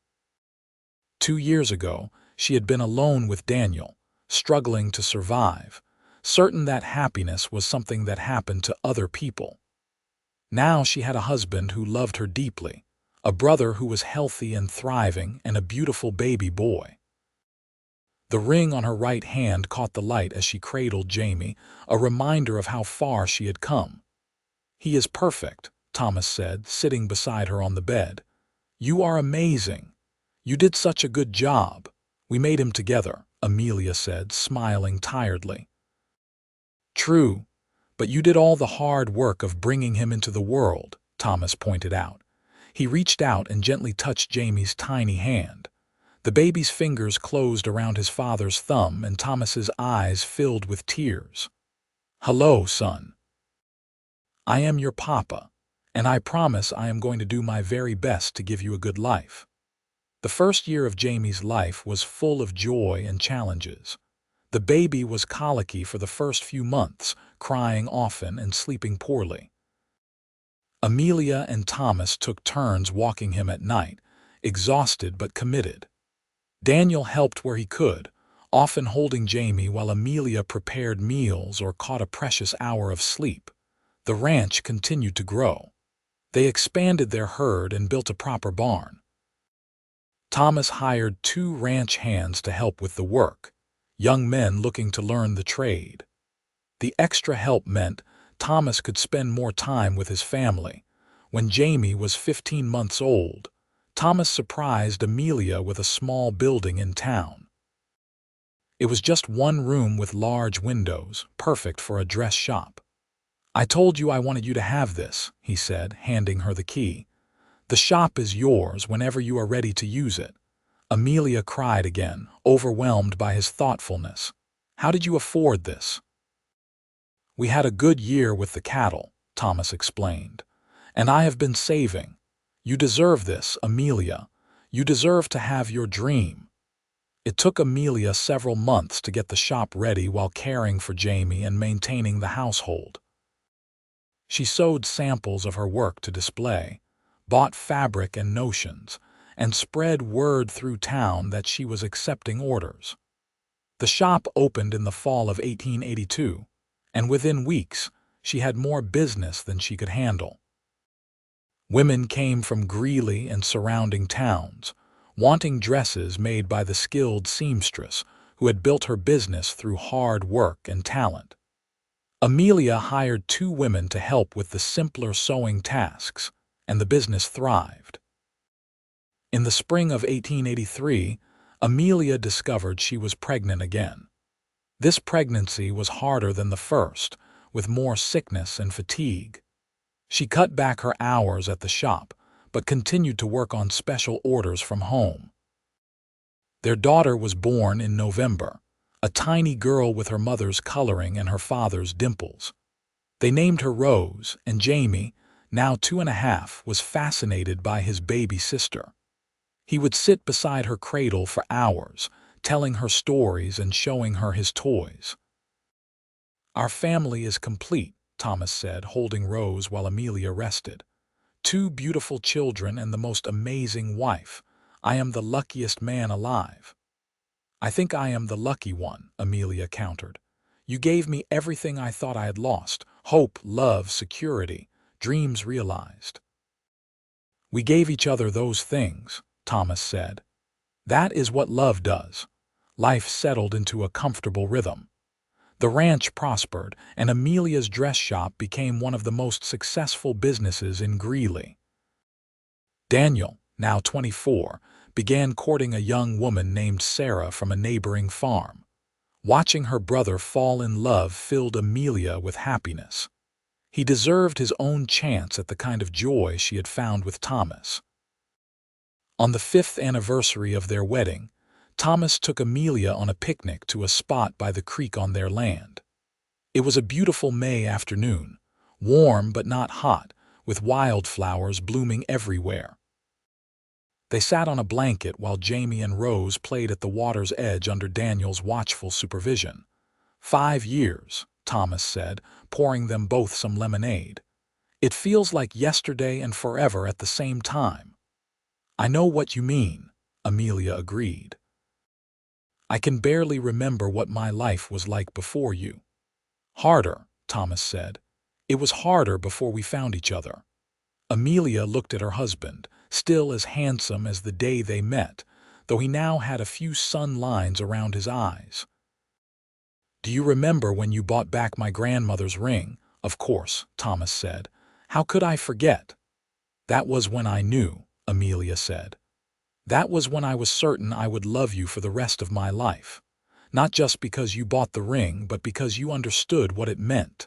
2 years ago, she had been alone with Daniel, struggling to survive, certain that happiness was something that happened to other people. Now she had a husband who loved her deeply, a brother who was healthy and thriving, and a beautiful baby boy. The ring on her right hand caught the light as she cradled Jamie, a reminder of how far she had come. "He is perfect," Thomas said, sitting beside her on the bed. "You are amazing. You did such a good job. We made him together," Amelia said, smiling tiredly. "True, but you did all the hard work of bringing him into the world," Thomas pointed out. He reached out and gently touched Jamie's tiny hand. The baby's fingers closed around his father's thumb, and Thomas's eyes filled with tears. "Hello, son. I am your papa, and I promise I am going to do my very best to give you a good life." The first year of Jamie's life was full of joy and challenges. The baby was colicky for the first few months, crying often and sleeping poorly. Amelia and Thomas took turns walking him at night, exhausted but committed. Daniel helped where he could, often holding Jamie while Amelia prepared meals or caught a precious hour of sleep. The ranch continued to grow. They expanded their herd and built a proper barn. Thomas hired 2 ranch hands to help with the work, young men looking to learn the trade. The extra help meant Thomas could spend more time with his family. When Jamie was 15 months old, Thomas surprised Amelia with a small building in town. It was just one room with large windows, perfect for a dress shop. "I told you I wanted you to have this," he said, handing her the key. "The shop is yours whenever you are ready to use it." Amelia cried again, overwhelmed by his thoughtfulness. "How did you afford this?" "We had a good year with the cattle," Thomas explained. "And I have been saving. You deserve this, Amelia. You deserve to have your dream." It took Amelia several months to get the shop ready while caring for Jamie and maintaining the household. She sewed samples of her work to display, bought fabric and notions, and spread word through town that she was accepting orders. The shop opened in the fall of 1882, and within weeks she had more business than she could handle. Women came from Greeley and surrounding towns, wanting dresses made by the skilled seamstress who had built her business through hard work and talent. Amelia hired 2 women to help with the simpler sewing tasks, and the business thrived. In the spring of 1883, Amelia discovered she was pregnant again. This pregnancy was harder than the first, with more sickness and fatigue. She cut back her hours at the shop, but continued to work on special orders from home. Their daughter was born in November, a tiny girl with her mother's coloring and her father's dimples. They named her Rose, and Jamie, now 2.5, was fascinated by his baby sister. He would sit beside her cradle for hours, telling her stories and showing her his toys. "Our family is complete," Thomas said, holding Rose while Amelia rested. "2 beautiful children and the most amazing wife. I am the luckiest man alive." "I think I am the lucky one," Amelia countered. "You gave me everything I thought I had lost: hope, love, security, dreams realized." "We gave each other those things," Thomas said. "That is what love does." Life settled into a comfortable rhythm. The ranch prospered, and Amelia's dress shop became one of the most successful businesses in Greeley. Daniel, now 24, began courting a young woman named Sarah from a neighboring farm. Watching her brother fall in love filled Amelia with happiness. He deserved his own chance at the kind of joy she had found with Thomas. On the 5th anniversary of their wedding, Thomas took Amelia on a picnic to a spot by the creek on their land. It was a beautiful May afternoon, warm but not hot, with wildflowers blooming everywhere. They sat on a blanket while Jamie and Rose played at the water's edge under Daniel's watchful supervision. 5 years, Thomas said, pouring them both some lemonade. "It feels like yesterday and forever at the same time." "I know what you mean," Amelia agreed. "I can barely remember what my life was like before you." "Harder," Thomas said. "It was harder before we found each other." Amelia looked at her husband, still as handsome as the day they met, though he now had a few sun lines around his eyes. "Do you remember when you bought back my grandmother's ring?" "Of course," Thomas said. "How could I forget?" "That was when I knew," Amelia said. "That was when I was certain I would love you for the rest of my life. Not just because you bought the ring, but because you understood what it meant.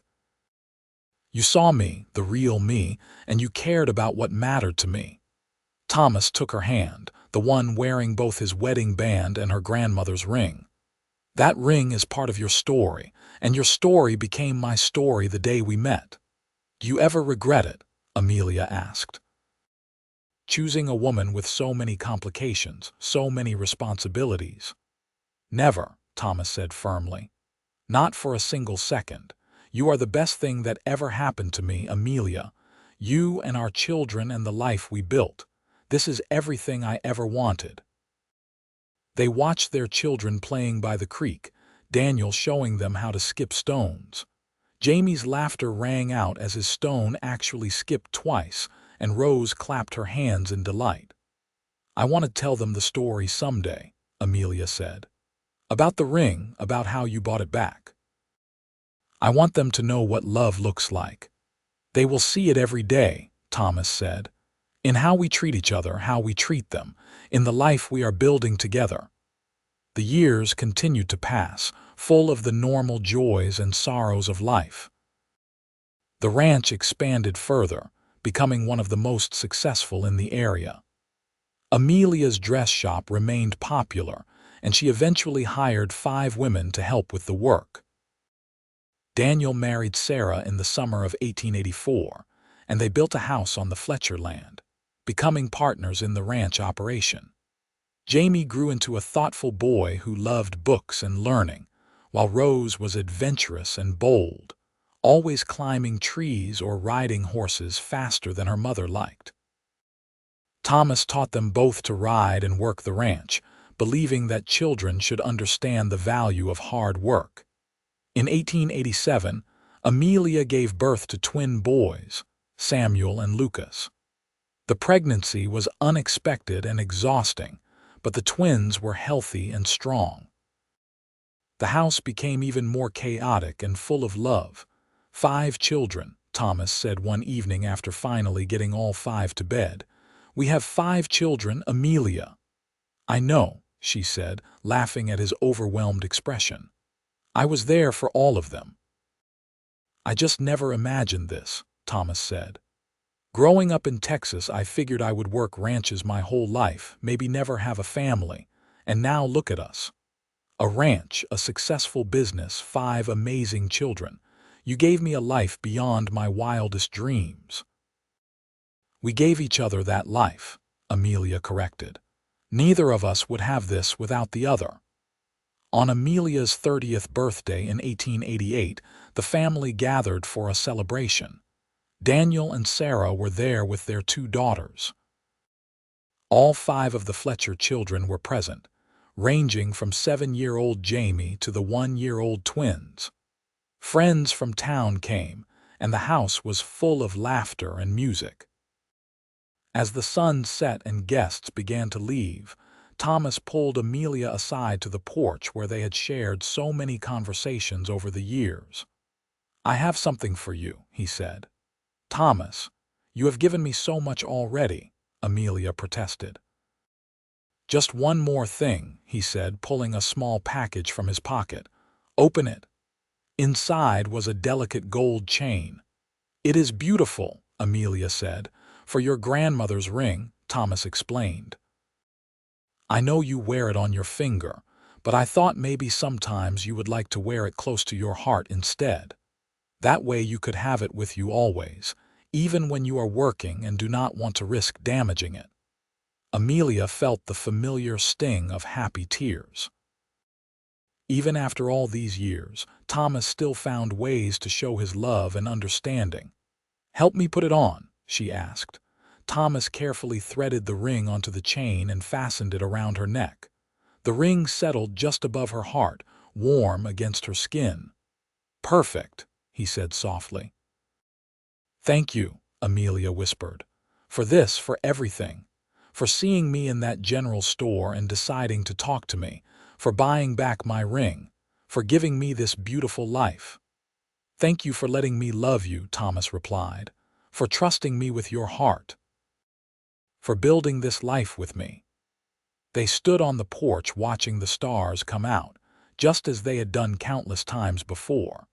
You saw me, the real me, and you cared about what mattered to me." Thomas took her hand, the one wearing both his wedding band and her grandmother's ring. "That ring is part of your story, and your story became my story the day we met." "Do you ever regret it?" Amelia asked. "Choosing a woman with so many complications, so many responsibilities." "Never," Thomas said firmly. "Not for a single second. You are the best thing that ever happened to me, Amelia. You and our children and the life we built. This is everything I ever wanted." They watched their children playing by the creek, Daniel showing them how to skip stones. Jamie's laughter rang out as his stone actually skipped twice, and Rose clapped her hands in delight. "I want to tell them the story someday," Amelia said. "About the ring, about how you bought it back. I want them to know what love looks like." "They will see it every day," Thomas said. "In how we treat each other, how we treat them, in the life we are building together." The years continued to pass, full of the normal joys and sorrows of life. The ranch expanded further, becoming one of the most successful in the area. Amelia's dress shop remained popular, and she eventually hired 5 women to help with the work. Daniel married Sarah in the summer of 1884, and they built a house on the Fletcher land, becoming partners in the ranch operation. Jamie grew into a thoughtful boy who loved books and learning, while Rose was adventurous and bold, always climbing trees or riding horses faster than her mother liked. Thomas taught them both to ride and work the ranch, believing that children should understand the value of hard work. In 1887, Amelia gave birth to twin boys, Samuel and Lucas. The pregnancy was unexpected and exhausting, but the twins were healthy and strong. The house became even more chaotic and full of love. 5 children, Thomas said one evening after finally getting all 5 to bed. "We have 5 children, Amelia." "I know," she said, laughing at his overwhelmed expression. "I was there for all of them." "I just never imagined this," Thomas said. "Growing up in Texas, I figured I would work ranches my whole life, maybe never have a family, and now look at us. A ranch, a successful business, 5 amazing children. You gave me a life beyond my wildest dreams." "We gave each other that life," Amelia corrected. "Neither of us would have this without the other." On Amelia's 30th birthday in 1888, the family gathered for a celebration. Daniel and Sarah were there with their 2 daughters. All 5 of the Fletcher children were present, ranging from 7-year-old Jamie to the 1-year-old twins. Friends from town came, and the house was full of laughter and music. As the sun set and guests began to leave, Thomas pulled Amelia aside to the porch where they had shared so many conversations over the years. "I have something for you," he said. "Thomas, you have given me so much already," Amelia protested. "Just one more thing," he said, pulling a small package from his pocket. "Open it." Inside was a delicate gold chain. "It is beautiful," Amelia said. "For your grandmother's ring," Thomas explained. "I know you wear it on your finger, but I thought maybe sometimes you would like to wear it close to your heart instead. That way you could have it with you always, even when you are working and do not want to risk damaging it." Amelia felt the familiar sting of happy tears. Even after all these years, Thomas still found ways to show his love and understanding. "Help me put it on," she asked. Thomas carefully threaded the ring onto the chain and fastened it around her neck. The ring settled just above her heart, warm against her skin. "Perfect," he said softly. "Thank you," Amelia whispered. "For this, for everything. For seeing me in that general store and deciding to talk to me. For buying back my ring. For giving me this beautiful life." "Thank you for letting me love you," Thomas replied. "For trusting me with your heart. For building this life with me." They stood on the porch watching the stars come out, just as they had done countless times before.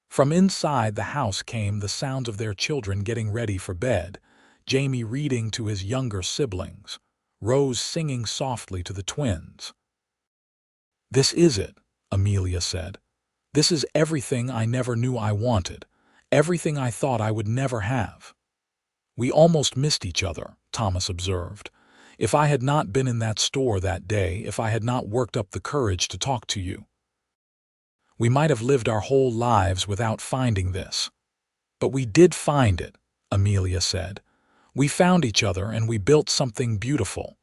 From inside the house came the sounds of their children getting ready for bed, Jamie reading to his younger siblings, Rose singing softly to the twins. "This is it," Amelia said. "This is everything I never knew I wanted, everything I thought I would never have." "We almost missed each other," Thomas observed. "If I had not been in that store that day, if I had not worked up the courage to talk to you, we might have lived our whole lives without finding this. But we did find it," Amelia said. "We found each other and we built something beautiful."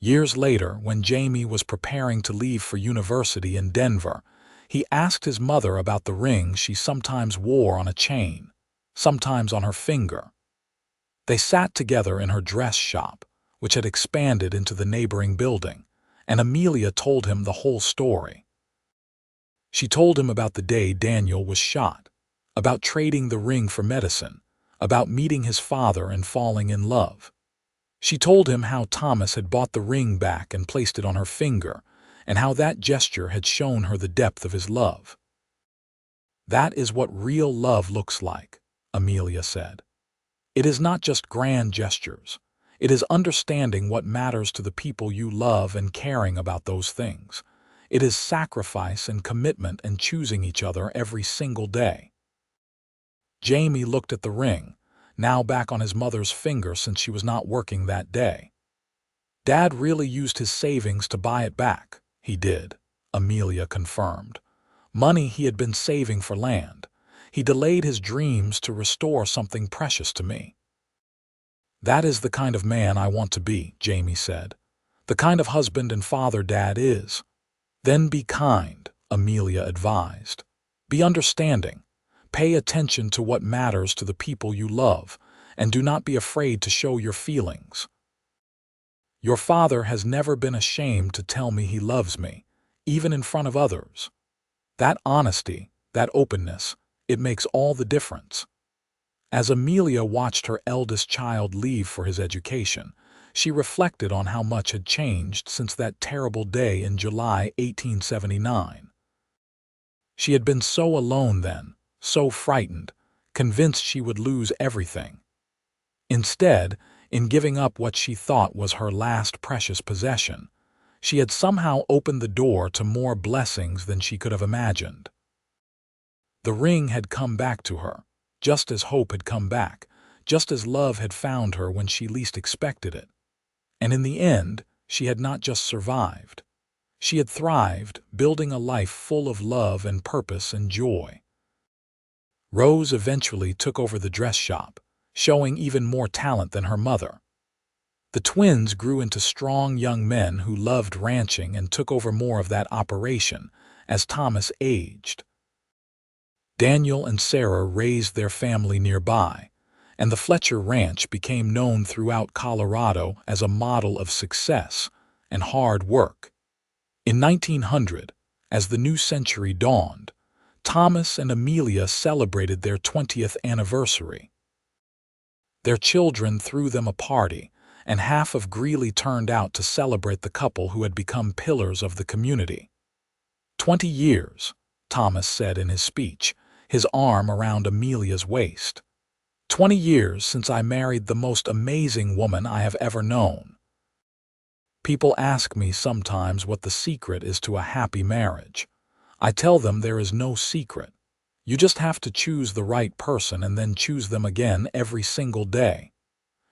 Years later, when Jamie was preparing to leave for university in Denver, he asked his mother about the ring she sometimes wore on a chain, sometimes on her finger. They sat together in her dress shop, which had expanded into the neighboring building, and Amelia told him the whole story. She told him about the day Daniel was shot, about trading the ring for medicine, about meeting his father and falling in love. She told him how Thomas had bought the ring back and placed it on her finger, and how that gesture had shown her the depth of his love. "That is what real love looks like," Amelia said. "It is not just grand gestures. It is understanding what matters to the people you love and caring about those things. It is sacrifice and commitment and choosing each other every single day." Jamie looked at the ring, now back on his mother's finger since she was not working that day. "Dad really used his savings to buy it back." "He did," Amelia confirmed. "Money he had been saving for land. He delayed his dreams to restore something precious to me." "That is the kind of man I want to be," Jamie said. "The kind of husband and father Dad is." "Then be kind," Amelia advised. "Be understanding. Pay attention to what matters to the people you love, and do not be afraid to show your feelings. Your father has never been ashamed to tell me he loves me, even in front of others. That honesty, that openness, it makes all the difference." As Amelia watched her eldest child leave for his education, she reflected on how much had changed since that terrible day in July 1879. She had been so alone then, so frightened, convinced she would lose everything. Instead, in giving up what she thought was her last precious possession, she had somehow opened the door to more blessings than she could have imagined. The ring had come back to her, just as hope had come back, just as love had found her when she least expected it. And in the end, she had not just survived. She had thrived, building a life full of love and purpose and joy. Rose eventually took over the dress shop, showing even more talent than her mother. The twins grew into strong young men who loved ranching and took over more of that operation as Thomas aged. Daniel and Sarah raised their family nearby, and the Fletcher Ranch became known throughout Colorado as a model of success and hard work. In 1900, as the new century dawned, Thomas and Amelia celebrated their 20th anniversary. Their children threw them a party, and half of Greeley turned out to celebrate the couple who had become pillars of the community. 20 years, Thomas said in his speech, his arm around Amelia's waist. 20 years since I married the most amazing woman I have ever known. People ask me sometimes what the secret is to a happy marriage. I tell them there is no secret. You just have to choose the right person and then choose them again every single day.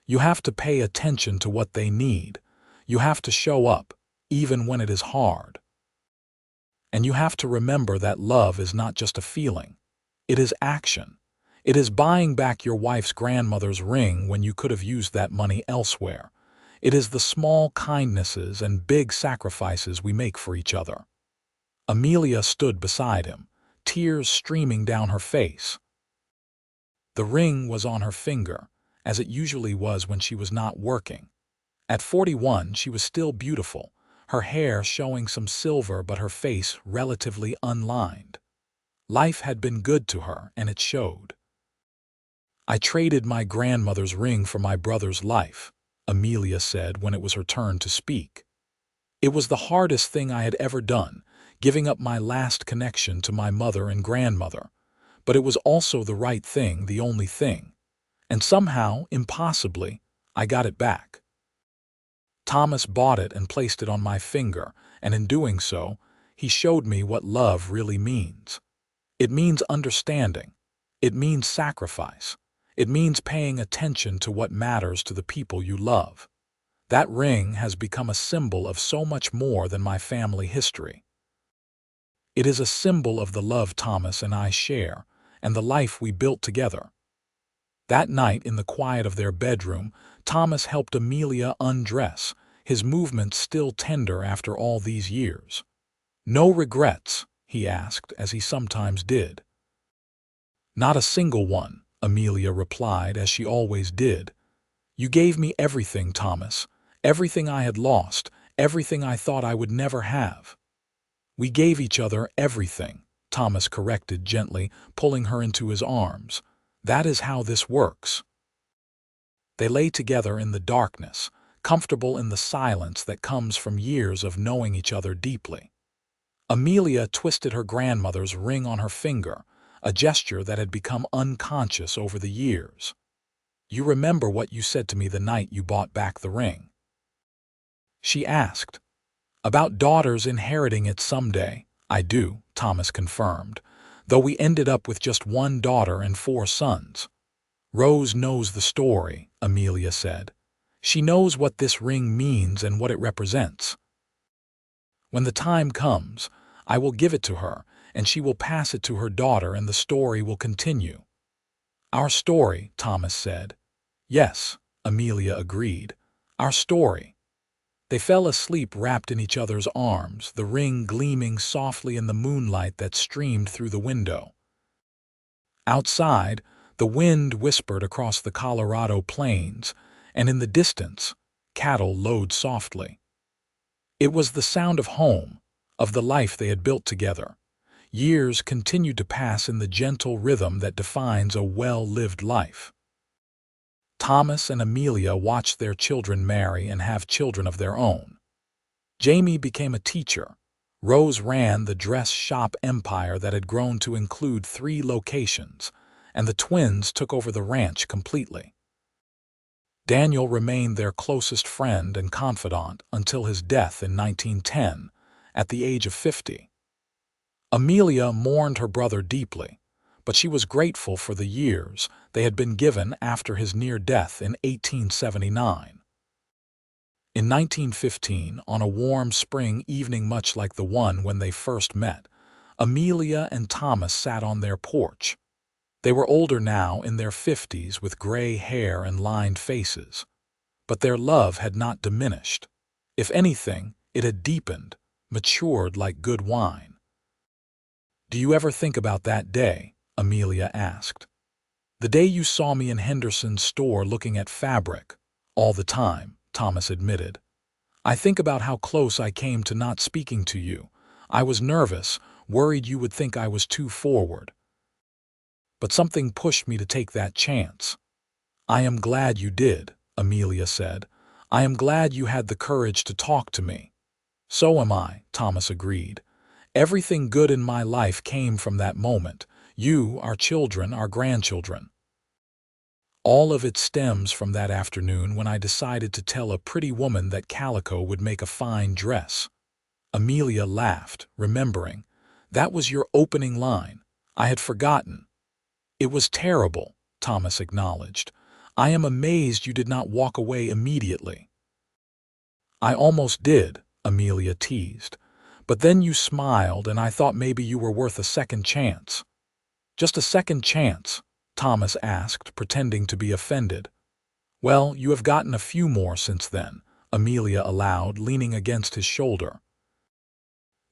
You have to pay attention to what they need. You have to show up, even when it is hard. And you have to remember that love is not just a feeling. It is action. It is buying back your wife's grandmother's ring when you could have used that money elsewhere. It is the small kindnesses and big sacrifices we make for each other. Amelia stood beside him, tears streaming down her face. The ring was on her finger, as it usually was when she was not working. At 41, she was still beautiful, her hair showing some silver but her face relatively unlined. Life had been good to her, and it showed. "I traded my grandmother's ring for my brother's life," Amelia said when it was her turn to speak. "It was the hardest thing I had ever done, giving up my last connection to my mother and grandmother. But it was also the right thing, the only thing. And somehow, impossibly, I got it back. Thomas bought it and placed it on my finger, and in doing so, he showed me what love really means. It means understanding. It means sacrifice. It means paying attention to what matters to the people you love. That ring has become a symbol of so much more than my family history. It is a symbol of the love Thomas and I share, and the life we built together." That night, in the quiet of their bedroom, Thomas helped Amelia undress, his movements still tender after all these years. "No regrets?" he asked, as he sometimes did. "Not a single one," Amelia replied, as she always did. "You gave me everything, Thomas, everything I had lost, everything I thought I would never have." "We gave each other everything," Thomas corrected gently, pulling her into his arms. "That is how this works." They lay together in the darkness, comfortable in the silence that comes from years of knowing each other deeply. Amelia twisted her grandmother's ring on her finger, a gesture that had become unconscious over the years. "You remember what you said to me the night you bought back the ring?" she asked. "About daughters inheriting it someday." "I do," Thomas confirmed, "though we ended up with just one daughter and 4 sons. "Rose knows the story," Amelia said. "She knows what this ring means and what it represents. When the time comes, I will give it to her, and she will pass it to her daughter, and the story will continue." "Our story," Thomas said. "Yes," Amelia agreed. "Our story." They fell asleep wrapped in each other's arms, the ring gleaming softly in the moonlight that streamed through the window. Outside, the wind whispered across the Colorado plains, and in the distance, cattle lowed softly. It was the sound of home, of the life they had built together. Years continued to pass in the gentle rhythm that defines a well-lived life. Thomas and Amelia watched their children marry and have children of their own. Jamie became a teacher. Rose ran the dress shop empire that had grown to include 3 locations, and the twins took over the ranch completely. Daniel remained their closest friend and confidant until his death in 1910, at the age of 50. Amelia mourned her brother deeply, but she was grateful for the years they had been given after his near death in 1879. In 1915, on a warm spring evening much like the one when they first met, Amelia and Thomas sat on their porch. They were older now, in their 50s, with gray hair and lined faces. But their love had not diminished. If anything, it had deepened, matured like good wine. "Do you ever think about that day?" Amelia asked. "The day you saw me in Henderson's store looking at fabric." "All the time," Thomas admitted. "I think about how close I came to not speaking to you. I was nervous, worried you would think I was too forward. But something pushed me to take that chance." "I am glad you did," Amelia said. "I am glad you had the courage to talk to me." "So am I," Thomas agreed. "Everything good in my life came from that moment. You, our children, our grandchildren. All of it stems from that afternoon when I decided to tell a pretty woman that calico would make a fine dress." Amelia laughed, remembering. "That was your opening line. I had forgotten." "It was terrible," Thomas acknowledged. "I am amazed you did not walk away immediately." "I almost did," Amelia teased. "But then you smiled, and I thought maybe you were worth a second chance." "Just a second chance?" Thomas asked, pretending to be offended. "Well, you have gotten a few more since then," Amelia allowed, leaning against his shoulder.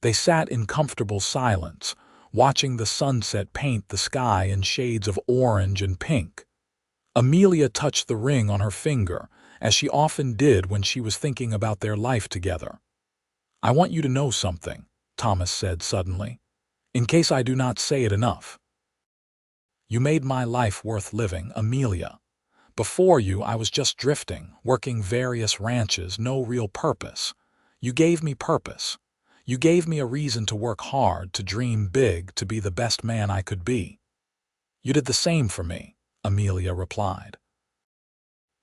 They sat in comfortable silence, watching the sunset paint the sky in shades of orange and pink. Amelia touched the ring on her finger, as she often did when she was thinking about their life together. "I want you to know something," Thomas said suddenly, "in case I do not say it enough. You made my life worth living, Amelia. Before you, I was just drifting, working various ranches, no real purpose. You gave me purpose. You gave me a reason to work hard, to dream big, to be the best man I could be." "You did the same for me," Amelia replied.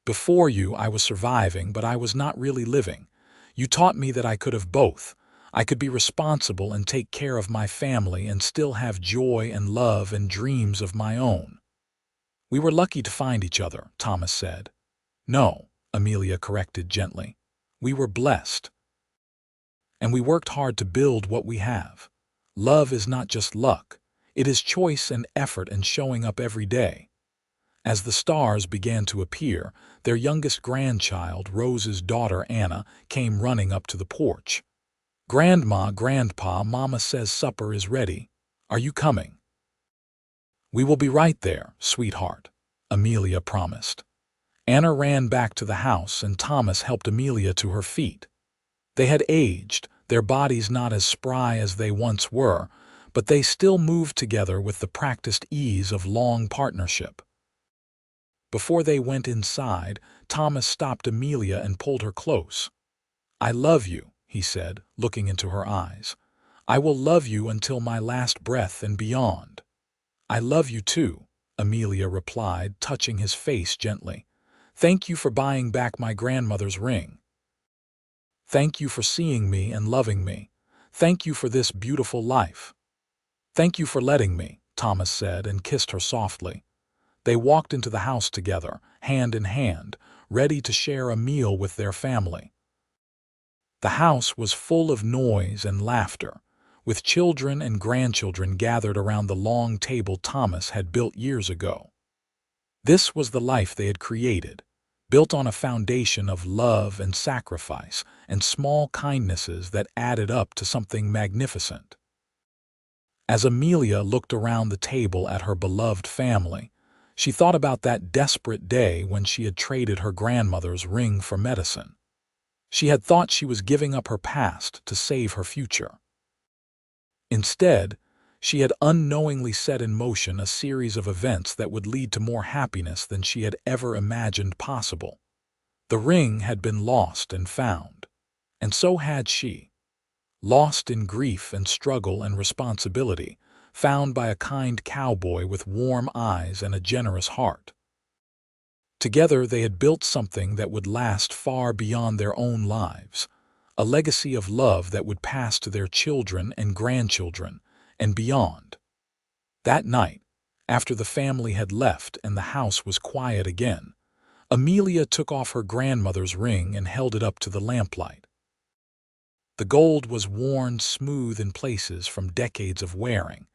"Before you, I was surviving, but I was not really living. You taught me that I could have both. I could be responsible and take care of my family and still have joy and love and dreams of my own." "We were lucky to find each other," Thomas said. "No," Amelia corrected gently. "We were blessed. And we worked hard to build what we have. Love is not just luck. It is choice and effort and showing up every day. As the stars began to appear, their youngest grandchild, Rose's daughter Anna, came running up to the porch. "Grandma, Grandpa, Mama says supper is ready. Are you coming?" "We will be right there, sweetheart," Amelia promised. Anna ran back to the house and Thomas helped Amelia to her feet. They had aged, their bodies not as spry as they once were, but they still moved together with the practiced ease of long partnership. Before they went inside, Thomas stopped Amelia and pulled her close. "I love you," he said, looking into her eyes. "I will love you until my last breath and beyond." "I love you too," Amelia replied, touching his face gently. "Thank you for buying back my grandmother's ring. Thank you for seeing me and loving me. Thank you for this beautiful life." "Thank you for letting me," Thomas said and kissed her softly. They walked into the house together, hand in hand, ready to share a meal with their family. The house was full of noise and laughter, with children and grandchildren gathered around the long table Thomas had built years ago. This was the life they had created, built on a foundation of love and sacrifice and small kindnesses that added up to something magnificent. As Amelia looked around the table at her beloved family, she thought about that desperate day when she had traded her grandmother's ring for medicine. She had thought she was giving up her past to save her future. Instead, she had unknowingly set in motion a series of events that would lead to more happiness than she had ever imagined possible. The ring had been lost and found, and so had she. Lost in grief and struggle and responsibility, found by a kind cowboy with warm eyes and a generous heart. Together they had built something that would last far beyond their own lives, a legacy of love that would pass to their children and grandchildren, and beyond. That night, after the family had left and the house was quiet again, Amelia took off her grandmother's ring and held it up to the lamplight. The gold was worn smooth in places from decades of wearing,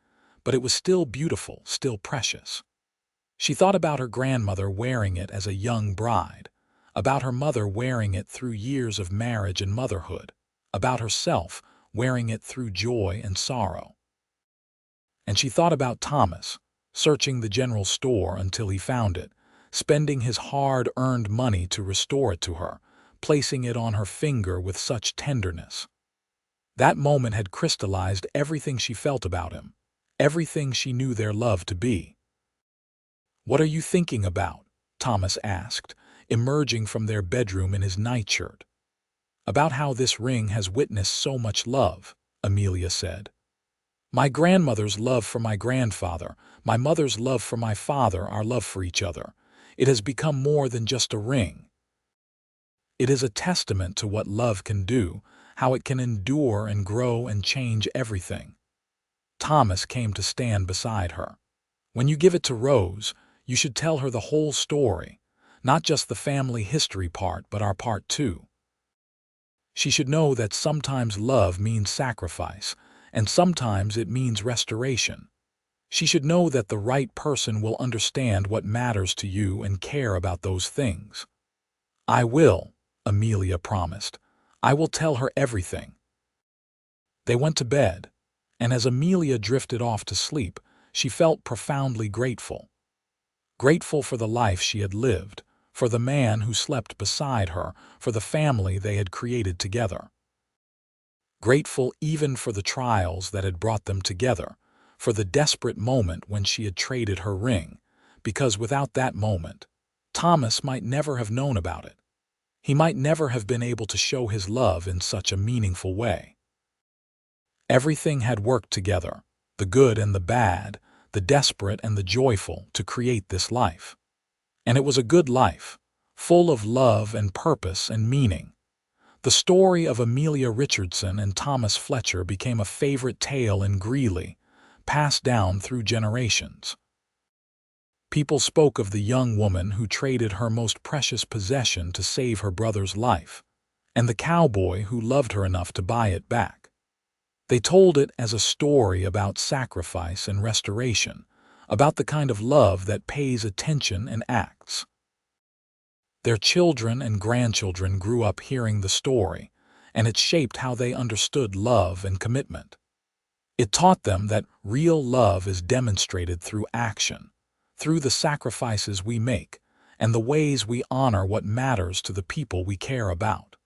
but it was still beautiful, still precious. She thought about her grandmother wearing it as a young bride, about her mother wearing it through years of marriage and motherhood, about herself wearing it through joy and sorrow. And she thought about Thomas, searching the general store until he found it, spending his hard-earned money to restore it to her, placing it on her finger with such tenderness. That moment had crystallized everything she felt about him, everything she knew their love to be. "What are you thinking about?" Thomas asked, emerging from their bedroom in his nightshirt. "About how this ring has witnessed so much love," Amelia said. "My grandmother's love for my grandfather, my mother's love for my father, our love for each other. It has become more than just a ring. It is a testament to what love can do, how it can endure and grow and change everything." Thomas came to stand beside her. "When you give it to Rose, you should tell her the whole story, not just the family history part, but our part too. She should know that sometimes love means sacrifice, and sometimes it means restoration. She should know that the right person will understand what matters to you and care about those things." "I will," Amelia promised. "I will tell her everything." They went to bed, and as Amelia drifted off to sleep, she felt profoundly grateful. Grateful for the life she had lived, for the man who slept beside her, for the family they had created together. Grateful even for the trials that had brought them together, for the desperate moment when she had traded her ring, because without that moment, Thomas might never have known about it. He might never have been able to show his love in such a meaningful way. Everything had worked together, the good and the bad, the desperate and the joyful, to create this life. And it was a good life, full of love and purpose and meaning. The story of Amelia Richardson and Thomas Fletcher became a favorite tale in Greeley, passed down through generations. People spoke of the young woman who traded her most precious possession to save her brother's life, and the cowboy who loved her enough to buy it back. They told it as a story about sacrifice and restoration, about the kind of love that pays attention and acts. Their children and grandchildren grew up hearing the story, and it shaped how they understood love and commitment. It taught them that real love is demonstrated through action, through the sacrifices we make, and the ways we honor what matters to the people we care about.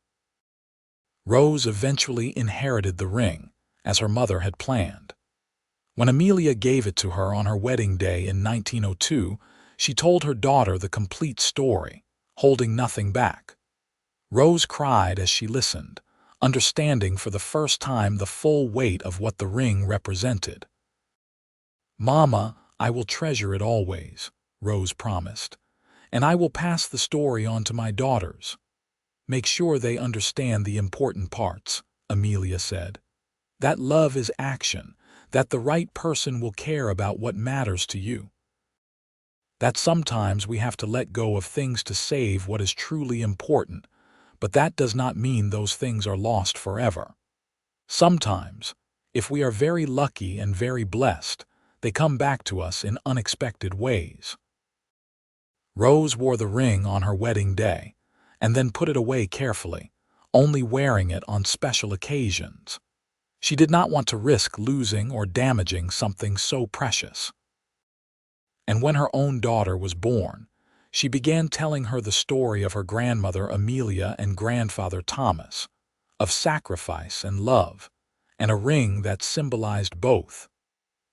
Rose eventually inherited the ring, as her mother had planned. When Amelia gave it to her on her wedding day in 1902, she told her daughter the complete story, holding nothing back. Rose cried as she listened, understanding for the first time the full weight of what the ring represented. "Mama, I will treasure it always," Rose promised, "and I will pass the story on to my daughters." "Make sure they understand the important parts," Amelia said. "That love is action, that the right person will care about what matters to you. That sometimes we have to let go of things to save what is truly important, but that does not mean those things are lost forever. Sometimes, if we are very lucky and very blessed, they come back to us in unexpected ways." Rose wore the ring on her wedding day, and then put it away carefully, only wearing it on special occasions. She did not want to risk losing or damaging something so precious. And when her own daughter was born, she began telling her the story of her grandmother Amelia and grandfather Thomas, of sacrifice and love, and a ring that symbolized both.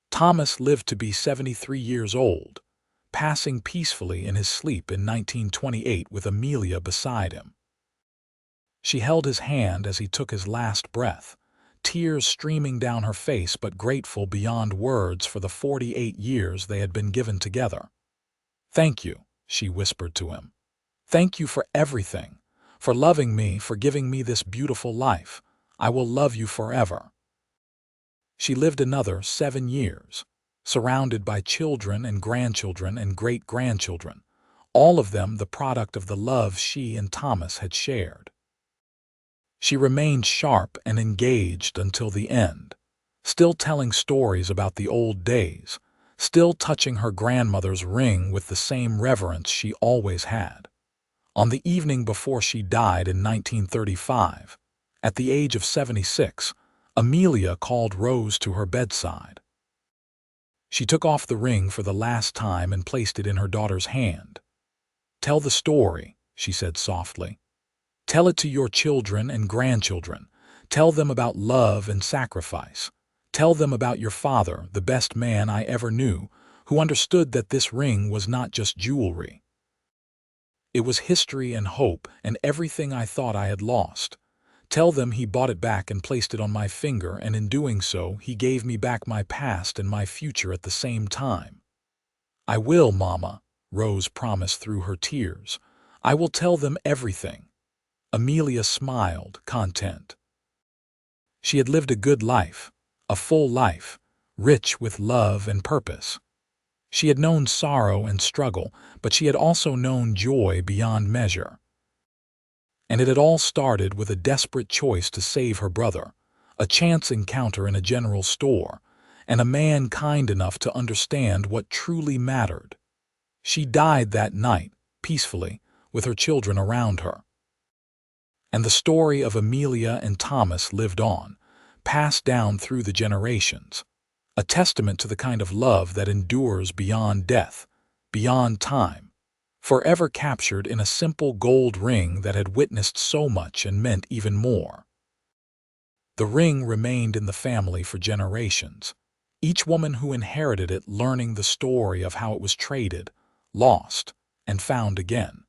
Thomas lived to be 73 years old, passing peacefully in his sleep in 1928 with Amelia beside him. She held his hand as he took his last breath, tears streaming down her face but grateful beyond words for the 48 years they had been given together. "Thank you," she whispered to him. "Thank you for everything, for loving me, for giving me this beautiful life. I will love you forever." She lived another 7 years, surrounded by children and grandchildren and great-grandchildren, all of them the product of the love she and Thomas had shared. She remained sharp and engaged until the end, still telling stories about the old days, still touching her grandmother's ring with the same reverence she always had. On the evening before she died in 1935, at the age of 76, Amelia called Rose to her bedside. She took off the ring for the last time and placed it in her daughter's hand. "Tell the story," she said softly. "Tell it to your children and grandchildren. Tell them about love and sacrifice. Tell them about your father, the best man I ever knew, who understood that this ring was not just jewelry. It was history and hope and everything I thought I had lost. Tell them he bought it back and placed it on my finger, and in doing so, he gave me back my past and my future at the same time." "I will, Mama," Rose promised through her tears. "I will tell them everything." Amelia smiled, content. She had lived a good life, a full life, rich with love and purpose. She had known sorrow and struggle, but she had also known joy beyond measure. And it had all started with a desperate choice to save her brother, a chance encounter in a general store, and a man kind enough to understand what truly mattered. She died that night, peacefully, with her children around her. And the story of Amelia and Thomas lived on, passed down through the generations, a testament to the kind of love that endures beyond death, beyond time, forever captured in a simple gold ring that had witnessed so much and meant even more. The ring remained in the family for generations, each woman who inherited it learning the story of how it was traded, lost, and found again.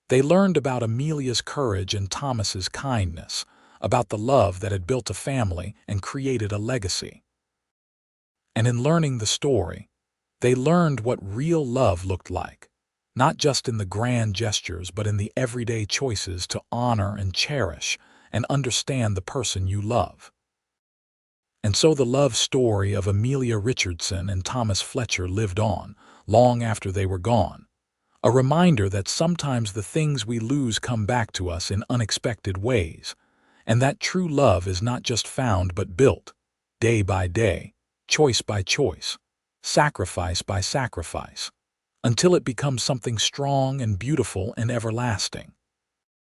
They learned about Amelia's courage and Thomas's kindness, about the love that had built a family and created a legacy. And in learning the story, they learned what real love looked like, not just in the grand gestures but in the everyday choices to honor and cherish and understand the person you love. And so the love story of Amelia Richardson and Thomas Fletcher lived on, long after they were gone. A reminder that sometimes the things we lose come back to us in unexpected ways, and that true love is not just found but built, day by day, choice by choice, sacrifice by sacrifice, until it becomes something strong and beautiful and everlasting.